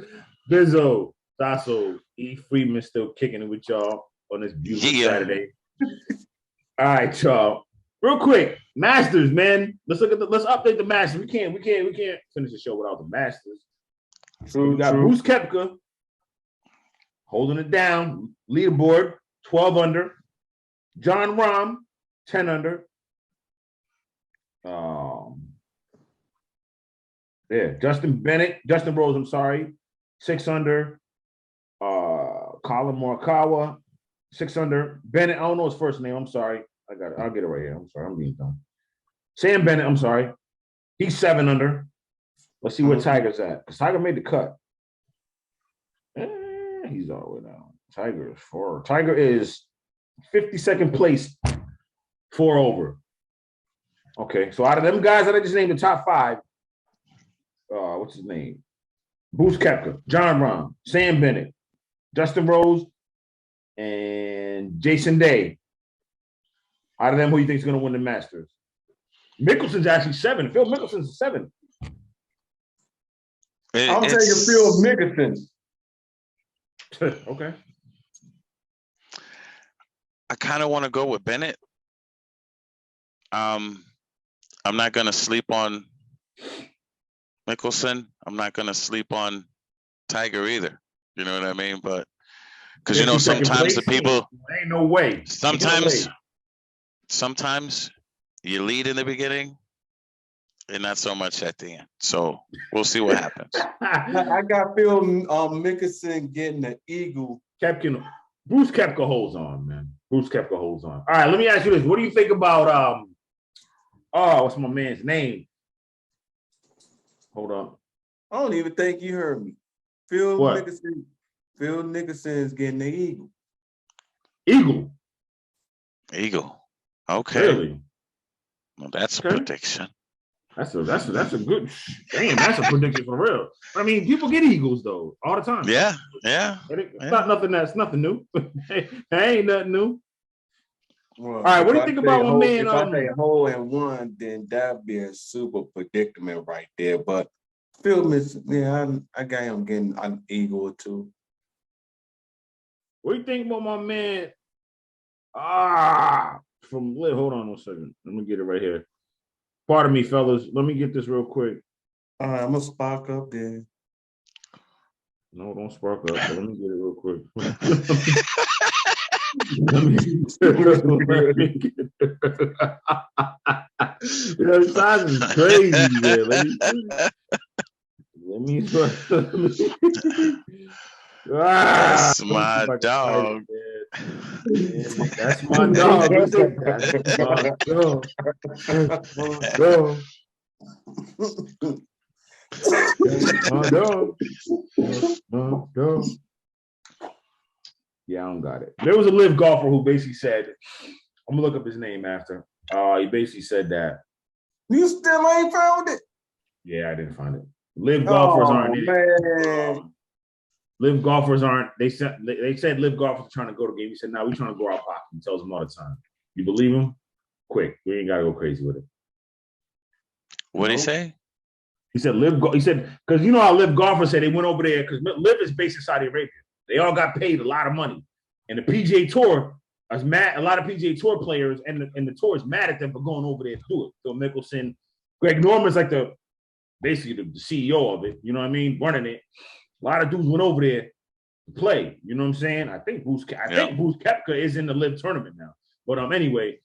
Mizzo, Saso, Efreeman still kicking it with y'all on this beautiful Saturday. All right, y'all. Real quick, Masters, man. Let's update the Masters. We can't finish the show without the Masters. So we got Bruce Koepka holding it down, leaderboard, 12 under. John Rahm, 10 under. Justin Rose, I'm sorry, 6 under. Colin Morikawa, 6 under. Bennett, I don't know his first name, I'm sorry. I'll get it right here. I'm sorry, I'm being dumb. Sam Bennett, I'm sorry. He's 7 under. Let's see where Tiger's at. Because Tiger made the cut. He's all the way down. Tiger is 4. Tiger is 52nd place, 4 over. Okay, so out of them guys that I just named, the top 5, what's his name? Bruce Koepka, John Rahm, Sam Bennett, Justin Rose, and Jason Day. Out of them, who you think is going to win the Masters? Mickelson's actually 7. Phil Mickelson's 7. I'll take Phil Mickelson. Okay. I kind of want to go with Bennett. I'm not going to sleep on Mickelson. I'm not going to sleep on Tiger either. You know what I mean? But because sometimes the people ain't no way. Sometimes you lead in the beginning and not so much at the end. So we'll see what happens. I got Phil Mickelson getting the eagle. Bruce Koepka holds on, man. Bruce Koepka holds on. All right, let me ask you this. What do you think about what's my man's name? Hold on. I don't even think you heard me. Phil Mickelson is getting the eagle. Eagle. Okay. Really? Well, that's a prediction. That's a good that's a prediction for real. I mean, people get eagles though all the time. Yeah. It's not nothing nothing new. That ain't nothing new. Well, all right, what do you think about my man? If I say hole in one, then that'd be a super predicament right there. But Phil is, I got him getting an eagle too. What do you think about my man? Hold on 1 second. Let me get it right here. Pardon me, fellas. Let me get this real quick. All right, I'm gonna spark up there. No, don't spark up. Let me get it real quick. Size is crazy, man. That's my dog. That's my dog. Yeah, I don't got it. There was a live golfer who basically said, I'm gonna look up his name after. He basically said that. You still ain't found it? Yeah, I didn't find it. Live golfers aren't. Man. Live golfers aren't. They said live golfers are trying to go to game. He said, "No, we trying to go out pocket." He tells them all the time. You believe him? Quick, we ain't gotta go crazy with it. What'd he say? He said, he said, because you know how live golfers say they went over there, because live is based in Saudi Arabia. They all got paid a lot of money. And the PGA Tour is mad, a lot of PGA Tour players and the tour is mad at them for going over there to do it. Phil Mickelson, Greg Norman's like basically the CEO of it, you know what I mean, running it. A lot of dudes went over there to play, you know what I'm saying? I think Bruce Koepka is in the live tournament now. But anyway,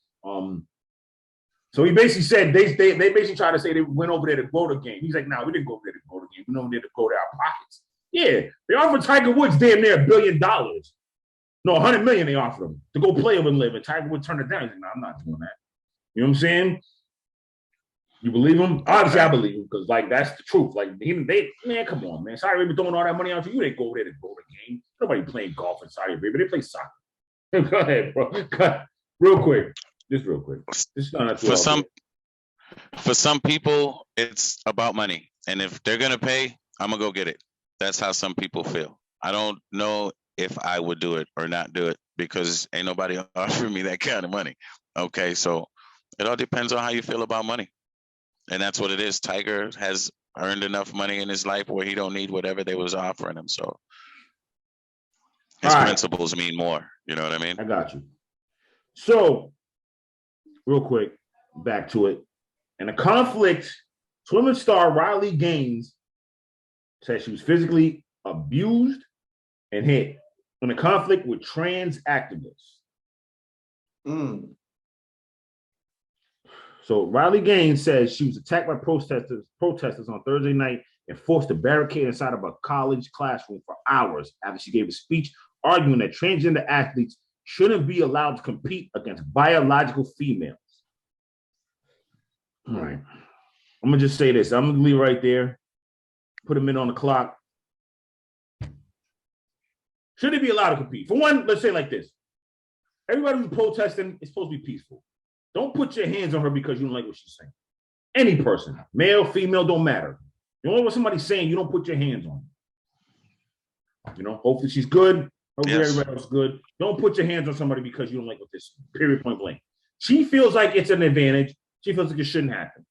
so he basically said they basically tried to say they went over there to go to the game. He's like, "No, we didn't go over there to go to the game. We went over there to go to our pockets." Yeah, they offered Tiger Woods damn near $1 billion. No, $100 million they offered him to go play over and live. And Tiger Woods turned it down. He's like, "No, I'm not doing that." You know what I'm saying? You believe him? Obviously, I believe him because like that's the truth. Like man, come on, man. Saudi Arabia throwing all that money out to you. They go over there to go to the game. Nobody playing golf in Saudi Arabia. They play soccer. Go ahead, bro. Real quick. Just real quick. For some people, it's about money. And if they're gonna pay, I'm gonna go get it. That's how some people feel. I don't know if I would do it or not do it because ain't nobody offering me that kind of money. Okay, so it all depends on how you feel about money. And that's what it is. Tiger has earned enough money in his life where he don't need whatever they was offering him. So his principles mean more. You know what I mean? I got you. So real quick, back to it. In a conflict, swimming star Riley Gaines said she was physically abused and hit in a conflict with trans activists. So Riley Gaines says she was attacked by protesters on Thursday night and forced to barricade inside of a college classroom for hours after she gave a speech arguing that transgender athletes shouldn't be allowed to compete against biological females. All right. I'm going to just say this. I'm going to leave right there. Put a minute on the clock. Should they be allowed to compete? For one, let's say like this. Everybody who's protesting is supposed to be peaceful. Don't put your hands on her because you don't like what she's saying. Any person, male, female, don't matter. You know what somebody's saying, you don't put your hands on her. You know, hopefully she's good. Hopefully everybody else is good. Don't put your hands on somebody because you don't like what this, period, point blank. She feels like it's an advantage. She feels like it shouldn't happen.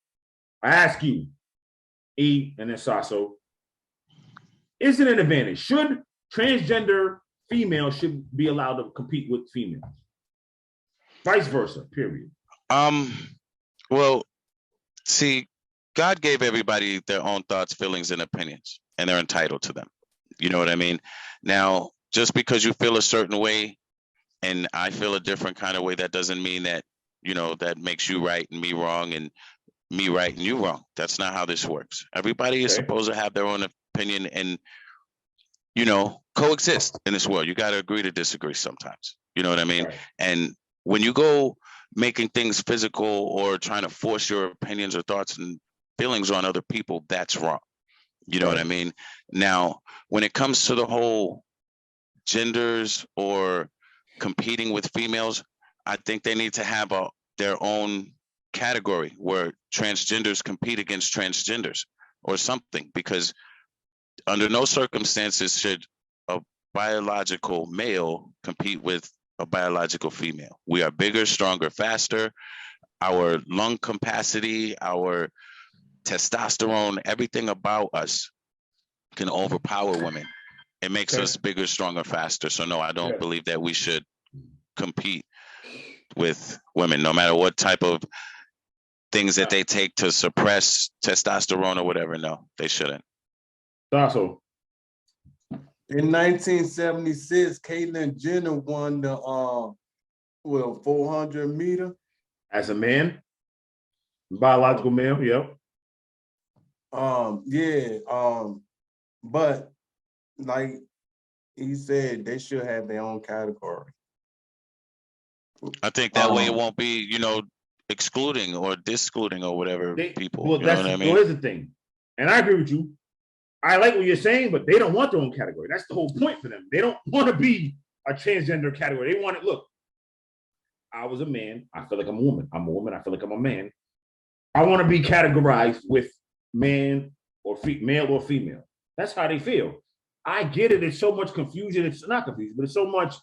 I ask you, E and then Saso, is it an advantage? Should transgender females should be allowed to compete with females? Vice versa, period. Well, see, God gave everybody their own thoughts, feelings, and opinions, and they're entitled to them. You know what I mean? Now, just because you feel a certain way and I feel a different kind of way, that doesn't mean that, you know, that makes you right and me wrong and me right and you wrong. That's not how this works. Everybody is supposed to have their own opinion and, you know, coexist in this world. You got to agree to disagree sometimes. You know what I mean? Right. And when you go making things physical or trying to force your opinions or thoughts and feelings on other people, that's wrong. You know what I mean? Now, when it comes to the whole genders or competing with females, I think they need to have their own category where transgenders compete against transgenders or something, because under no circumstances should a biological male compete with a biological female. We are bigger, stronger, faster. Our lung capacity, our testosterone, everything about us can overpower women. It makes us bigger, stronger, faster. So no, I don't believe that we should compete with women, no matter what type of things that they take to suppress testosterone or whatever. No, they shouldn't. Saso. In 1976, Caitlyn Jenner won the 400 meter. As a man? Biological male, yep. But like he said, they should have their own category. I think that way it won't be, you know, excluding or discluding or whatever people. Well, you know what I mean? Well, here's the thing. And I agree with you. I like what you're saying, but they don't want their own category. That's the whole point for them. They don't want to be a transgender category. They want it. Look, I was a man. I feel like I'm a woman. I'm a woman. I feel like I'm a man. I want to be categorized with man or male or female. That's how they feel. I get it. It's so much confusion. It's not confusion, but it's so much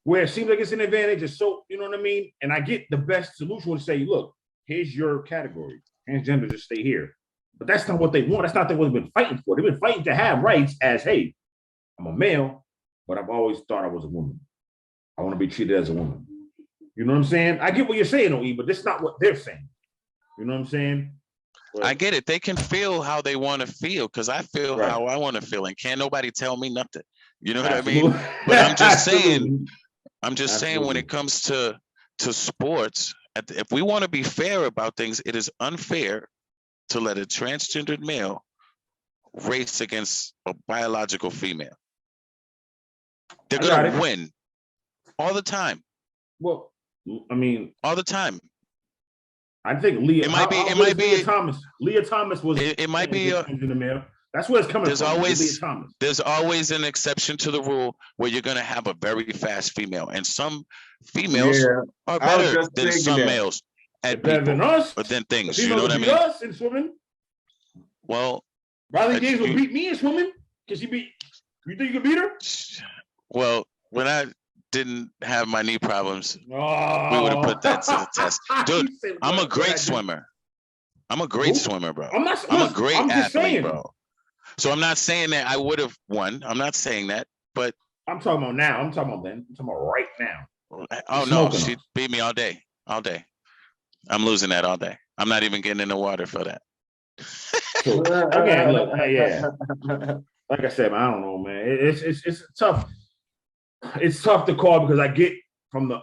where it seems like it's an advantage. It's so, you know what I mean? And I get the best solution to say, look, here's your category. Transgender, just stay here. But that's not what they want. That's not what they've been fighting for. They've been fighting to have rights as, hey, I'm a male, but I've always thought I was a woman. I want to be treated as a woman. You know what I'm saying? I get what you're saying, OE, but that's not what they're saying. You know what I'm saying? But I get it. They can feel how they want to feel because I feel Right. how I want to feel, and can't nobody tell me nothing. You know what absolutely. I mean? But I'm just saying, Absolutely. I'm just saying when it comes to sports, if we want to be fair about things, it is unfair to let a transgendered male race against a biological female. They're I got gonna it. win all the time. Well, I mean, All the time. I think Leah. It might be- how it old might is be- Leah Thomas. Leah Thomas was. It might be a- in the male. That's where it's coming There's from. always- Leah Thomas. There's always an exception to the rule where you're gonna have a very fast female, and some females Yeah, are I was better just than thinking some that. males at Better than people us. or than things. The You know females what I beat mean? us in swimming. Well, Riley James will you- beat me in swimming because she beat. You think you can beat her? well, when I didn't have my knee problems, Oh. we would have put that to the test. Dude, He said, I'm a what I great did. swimmer. I'm a great Who? swimmer, bro. I'm not. I'm a great I'm just athlete, saying. bro. So I'm not saying that I would have won. I'm not saying that, but I'm talking about now. I'm talking about then. I'm talking about right now. oh no, smoking she us. beat me all day, all day. I'm losing that all day. I'm not even getting in the water for that. So again, look, yeah. Like I said, man, I don't know, man. It's tough. It's tough to call because I get from the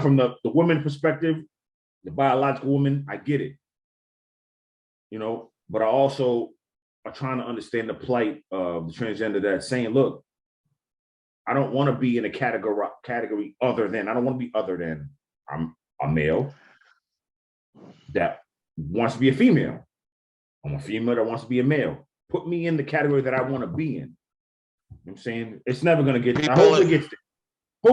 from the woman perspective, the biological woman, I get it. You know, but I also are trying to understand the plight of the transgender that's saying, look, I don't want to be in a category other than. I don't want to be other than I'm a male that wants to be a female. I'm a female that wants to be a male. Put me in the category that I want to be in. You know what I'm saying? It's never going to get there. Hopefully it gets there.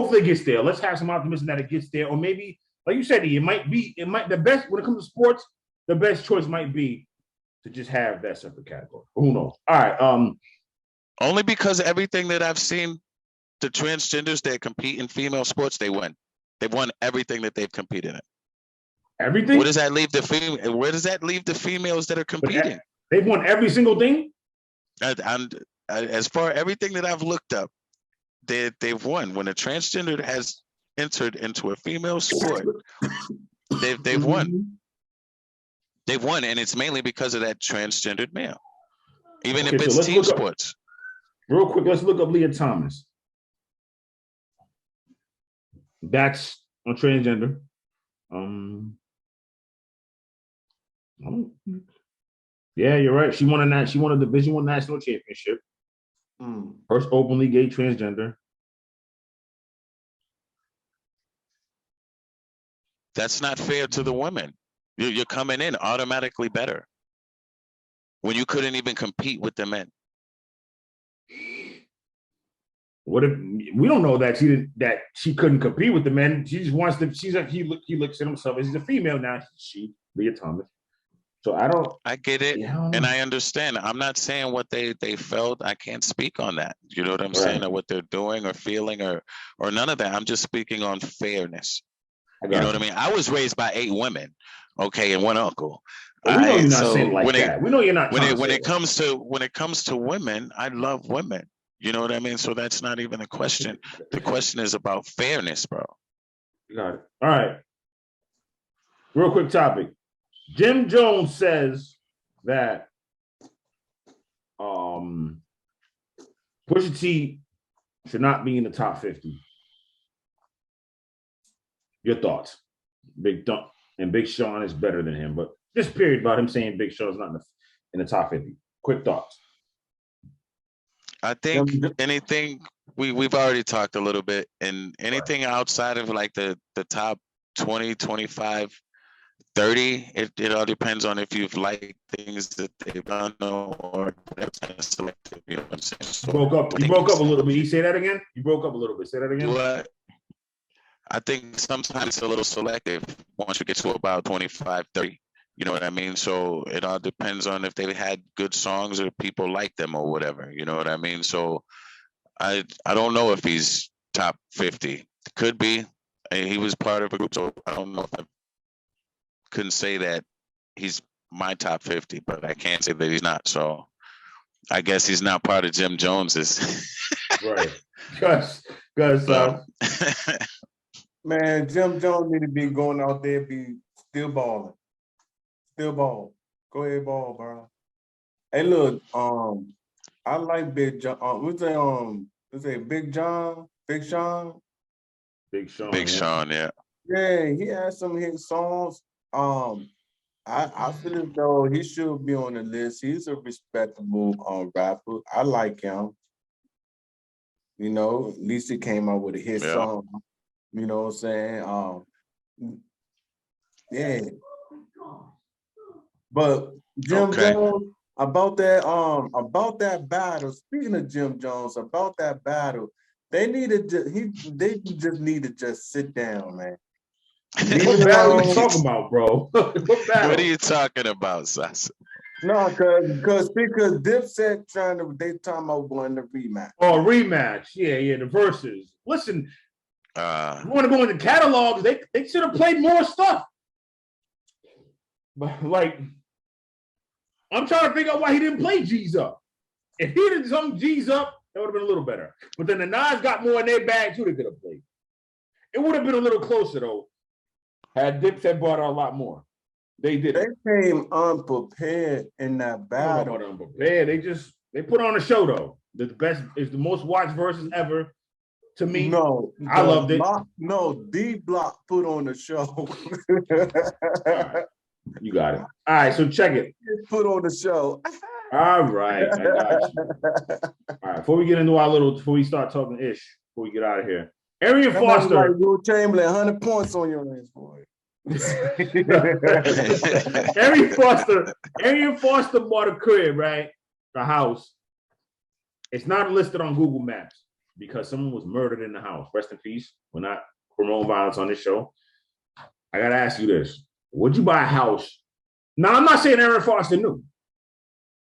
Hopefully it gets there. Let's have some optimism that it gets there. Or maybe, like you said, the best, when it comes to sports, the best choice might be to just have that separate category. Who knows? All right. Only because everything that I've seen, the transgenders that compete in female sports, they win. They've won everything that they've competed in. Everything? Where does that leave the female? Where does that leave the females that are competing? They've won every single thing? As far everything that I've looked up, they've won. When a transgender has entered into a female sport, they've won. They've won, and it's mainly because of that transgendered male. Even if it's team sports. Real quick, let's look up Leah Thomas. That's a transgender. Yeah, you're right. She won a Division I national championship. First openly gay transgender. That's not fair to the women. You're coming in automatically better when you couldn't even compete with the men. What if we don't know that she couldn't compete with the men? She just wants to. He looks at himself as a female now. Leah Thomas. So I get it, yeah, and I understand. I'm not saying what they felt. I can't speak on that. You know what I'm saying, or what they're doing or feeling or none of that. I'm just speaking on fairness. You know what I mean? I was raised by 8 women, okay, and 1 uncle. Well, we know you're not saying like that. We know you're not. When it comes to women, I love women. You know what I mean? So that's not even a question. The question is about fairness, bro. Got it. All right. Real quick topic. Jim Jones says that Pusha T should not be in the top 50. Your thoughts? Big Sean is better than him, but just period about him saying Big Sean's not in the top 50. Quick thoughts. I think anything we've already talked a little bit, and anything outside of like the top 20, 25, 30. It all depends on if you've liked things that they've done or selective. You know what I'm saying? So You broke up a little bit. You say that again? You broke up a little bit. Say that again. what? I think sometimes it's a little selective once you get to about 25, 30. You know what I mean? So it all depends on if they had good songs or people like them or whatever. You know what I mean? So I don't know if he's top 50. Could be. He was part of a group, so I don't know if I couldn't say that he's my top 50, but I can't say that he's not. So I guess he's not part of Jim Jones's. Right. Because Man, Jim Jones need to be going out there, be still balling. Still ball. Go ahead, ball, bro. Hey, look, I like Big John. What's that, Big John? Big Sean? Big Sean. Big Sean, yeah. Yeah, he has some hit songs. I feel as though he should be on the list. He's a respectable rapper. I like him. You know, at least he came out with a hit song. You know what I'm saying? Yeah. But Jim Jones, about that battle, speaking of Jim Jones, about that battle, they just need to just sit down, man. What battle are you talking about, bro? What are you talking about, Saso? No, because Dipset they talking about going to rematch. Oh, rematch. Yeah, the verses. Listen, you want to go into catalogs, they should have played more stuff. But like, I'm trying to figure out why he didn't play G's Up. If he did some G's Up, that would have been a little better. But then the Nas got more in their bag too, they could have played. It would have been a little closer though. Had Dipset bought out a lot more. They did. They came unprepared in that battle. Unprepared. They put on a show though. The best is the most watched verses ever. To me, I loved it. D Block put on the show. Right. You got it. All right, so check it. Put on the show. All right, I got you. All right, before we start talking ish, before we get out of here, Arian Foster. Like Will Chamberlain, 100 points on your ass, boy. Arian Foster bought a crib, right? The house. It's not listed on Google Maps because someone was murdered in the house. Rest in peace. We're not promoting violence on this show. I gotta ask you this. Would you buy a house? Now, I'm not saying Arian Foster knew,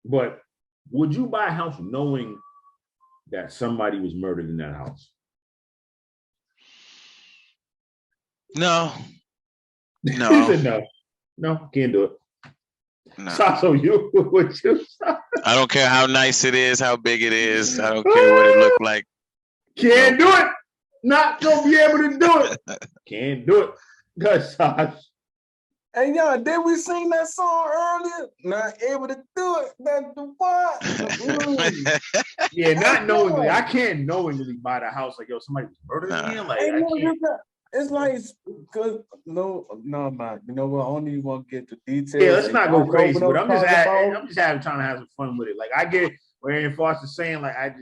but would you buy a house knowing that somebody was murdered in that house? No. He said no. No, can't do it. No. Saso, you would you? I don't care how nice it is, how big it is. I don't care what it looked like. Can't do it. Not gonna be able to do it. Can't do it. Good, Sash. Hey, y'all, did we sing that song earlier? Not able to do it. That's the what? Yeah, not knowingly. I can't knowingly buy the house like, yo, somebody was murdered in here. Like, I can't. It's like, cause no, man. You know what? I don't even want to get the details. Yeah, let's not go crazy. But I'm just trying to have some fun with it. Like, I get it. Where Arian Foster's saying, like, I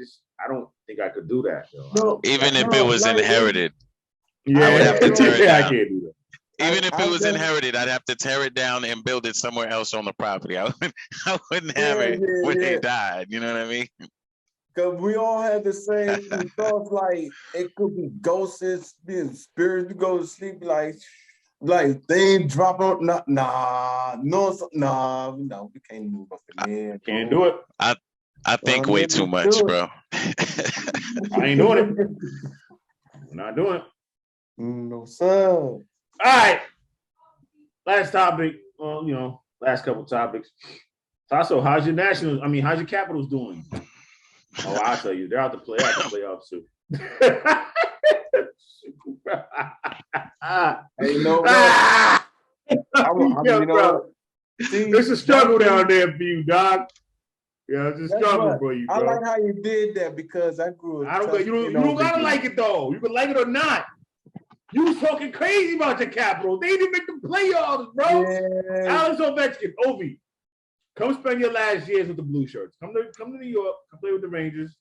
don't think I could do that. No, even if it was inherited, yeah, I would have to tear it down. I can't do that. Even if it was inherited, I'd have to tear it down and build it somewhere else on the property. I wouldn't have it when they died. You know what I mean? Because we all have the same thoughts. Like it could be ghosts, being spirits. You go to sleep like they ain't dropping. No, we can't move up in there. Can't do it. I think way too much, bro. I ain't doing it. I'm not doing it. No, sir. All right. Last topic. Well, last couple topics. Saso, how's your Capitals doing? Oh, I'll tell you. They're out to play. They're out to playoffs too. Hey, no, It's a struggle down there for you, dog. Yeah, it's a struggle for you, bro. I like how you did that because I grew up. You don't gotta like it though. You can like it or not. You was talking crazy about your Capitals. They didn't make the playoffs, bro. Yeah. Alex Ovechkin, Ovi, come spend your last years with the Blue Shirts. Come to New York. Come play with the Rangers.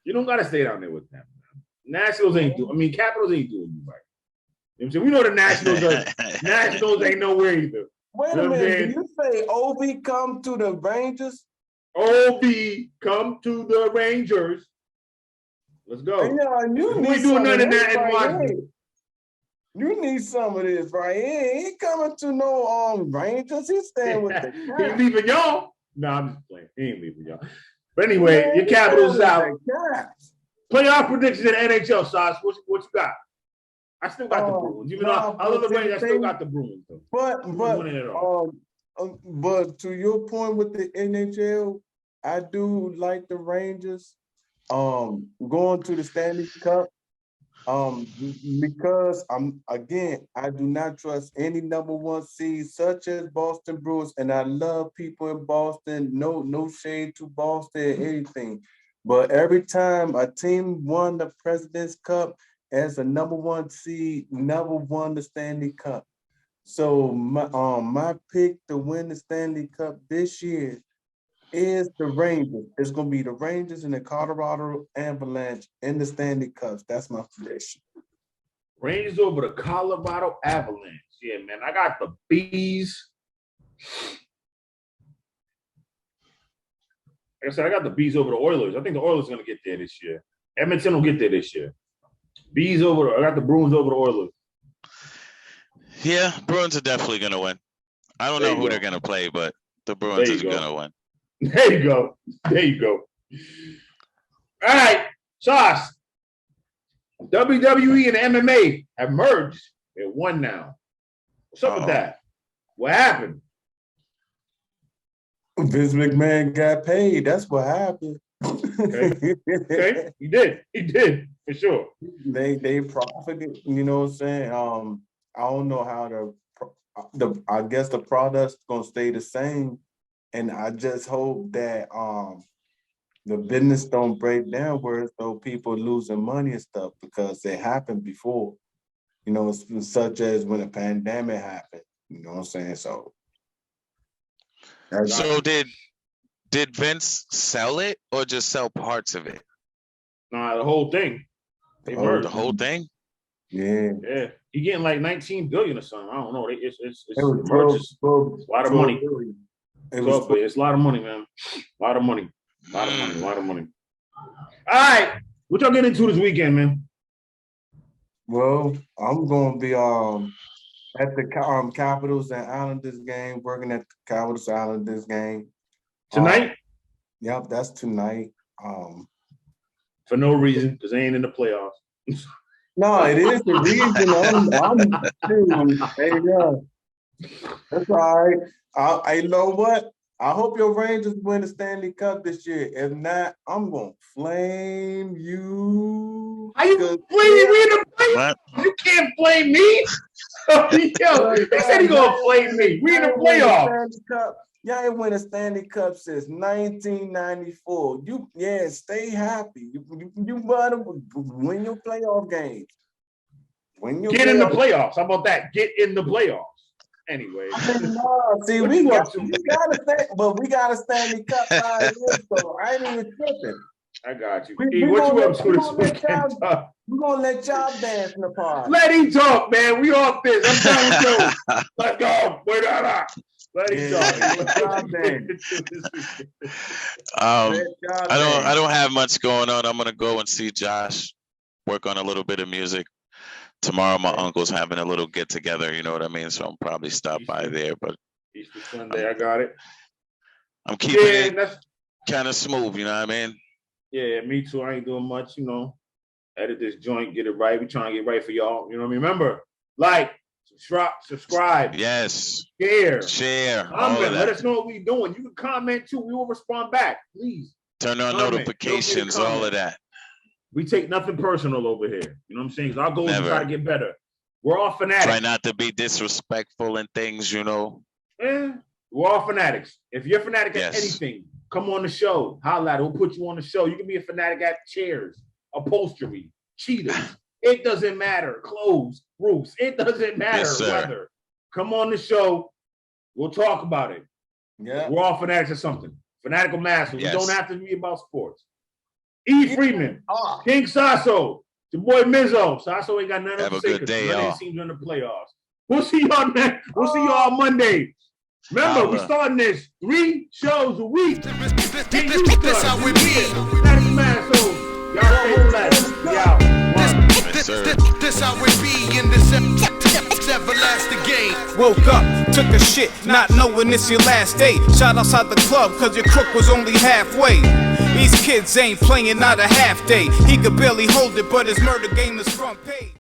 You don't gotta stay down there with them. Capitals ain't doing you right. You know what I'm saying? We know the Nationals ain't nowhere either. Wait You a know what I'm minute, saying? did you say OV come to the Rangers? OB, come to the Rangers. Let's go. Yeah, you We need ain't doing some none of of this that in right Washington. here. You need some of this right here. He ain't coming to no Rangers. He's staying with the He Caps. leaving y'all? No, I'm just playing. He ain't leaving y'all. But anyway, Man, your he's Capitals staying out. with the Caps. Playoff predictions in the NHL, Sauce. What you got? I still got the Bruins. Even though I love the Rangers, I still got the Bruins. Though. But to your point with the NHL, I do like the Rangers going to the Stanley Cup. Because I do not trust any number one seed such as Boston Bruins, and I love people in Boston. No shade to Boston, anything. But every time a team won the President's Cup as a number one seed, never won the Stanley Cup. So my pick to win the Stanley Cup this year is the Rangers. It's gonna be the Rangers and the Colorado Avalanche in the Stanley Cups. That's my prediction. Rangers over the Colorado Avalanche. Yeah, man. I got the Bees. Like I said, I got the Bees over the Oilers. I think the Oilers are going to get there this year. Edmonton will get there this year. I got the Bruins over the Oilers. Yeah, Bruins are definitely going to win. I don't know who they're going to play, but the Bruins are going to win. There you go. All right, Sauce. WWE and MMA have merged. They're one now. What's up with that? What happened? Vince McMahon got paid. That's what happened. Okay. He did for sure. They profited. You know what I'm saying? I don't know how I guess the product's gonna stay the same, and I just hope that the business don't break down where so people losing money and stuff, because it happened before. You know, such as when a pandemic happened. You know what I'm saying? So did Vince sell it or just sell parts of it? Nah, the whole thing. The whole thing? Yeah. Yeah. He getting like 19 billion or something. I don't know. It's It was a lot of money. It's a lot of money, man. A lot of money. A lot of money. All right. What y'all get into this weekend, man? Well, I'm gonna be at the Capitals and Islanders game, working at the Capitals Islanders game. Tonight? Yep, that's tonight. For no reason, because they ain't in the playoffs. No, it is the reason. Hey, yeah. That's all right. You know what? I hope your Rangers win the Stanley Cup this year. If not, I'm gonna flame you. Are you blaming me in the playoffs? You can't blame me. Yo, they said he gonna flame me. We in the playoffs. Y'all ain't win a Stanley Cup since 1994. Stay happy. You better win your playoff games. Get in the playoffs. How about that? Get in the playoffs. Anyway. See, we gotta Stanley Cup right here, so I ain't even tripping. I got you. What you up to this weekend? We're gonna let y'all dance in the park. Let him talk, man. We off this. I'm done with you. Let's go. Wait on. Let him talk. I don't have much going on. I'm gonna go and see Josh, work on a little bit of music. Tomorrow my uncle's having a little get together, you know what I mean? So I'm probably stop by there, but Easter Sunday, I got it. I'm keeping it kind of smooth, you know what I mean? Yeah, me too. I ain't doing much, you know. Edit this joint, get it right. We trying to get right for y'all. You know what I mean? Remember, like, subscribe. Yes. Share. Comment. Let us know what we doing. You can comment too. We will respond back. Please. Turn on notifications, all of that. We take nothing personal over here. You know what I'm saying? Our goal is to try to get better. We're all fanatics. Try not to be disrespectful and things, you know. Yeah, we're all fanatics. If you're a fanatic at anything, come on the show. Holla at it. We'll put you on the show. You can be a fanatic at chairs, upholstery, cheetahs. It doesn't matter. Clothes, roofs. It doesn't matter. Weather. Come on the show. We'll talk about it. Yeah. We're all fanatics at something. Fanatical Massholes. It don't have to be about sports. Efreeman, King Saso, Your boy Mizzo. Saso ain't got nothing Have to a say good because day, none of y'all. these teams are in the playoffs. We'll see y'all next. We'll see y'all Monday. Remember, we Holla. starting this 3 shows a week. Get used to This us. how we We be. here. Fanatical Massholes. Y'all stay blessed. We out. One. Yes, sir. This how we be in this everlasting game. Woke up, took a shit, not knowing it's your last day. Shot outside the club cause your crook was only halfway. These kids ain't playing not a half day. He could barely hold it, but his murder game is front page.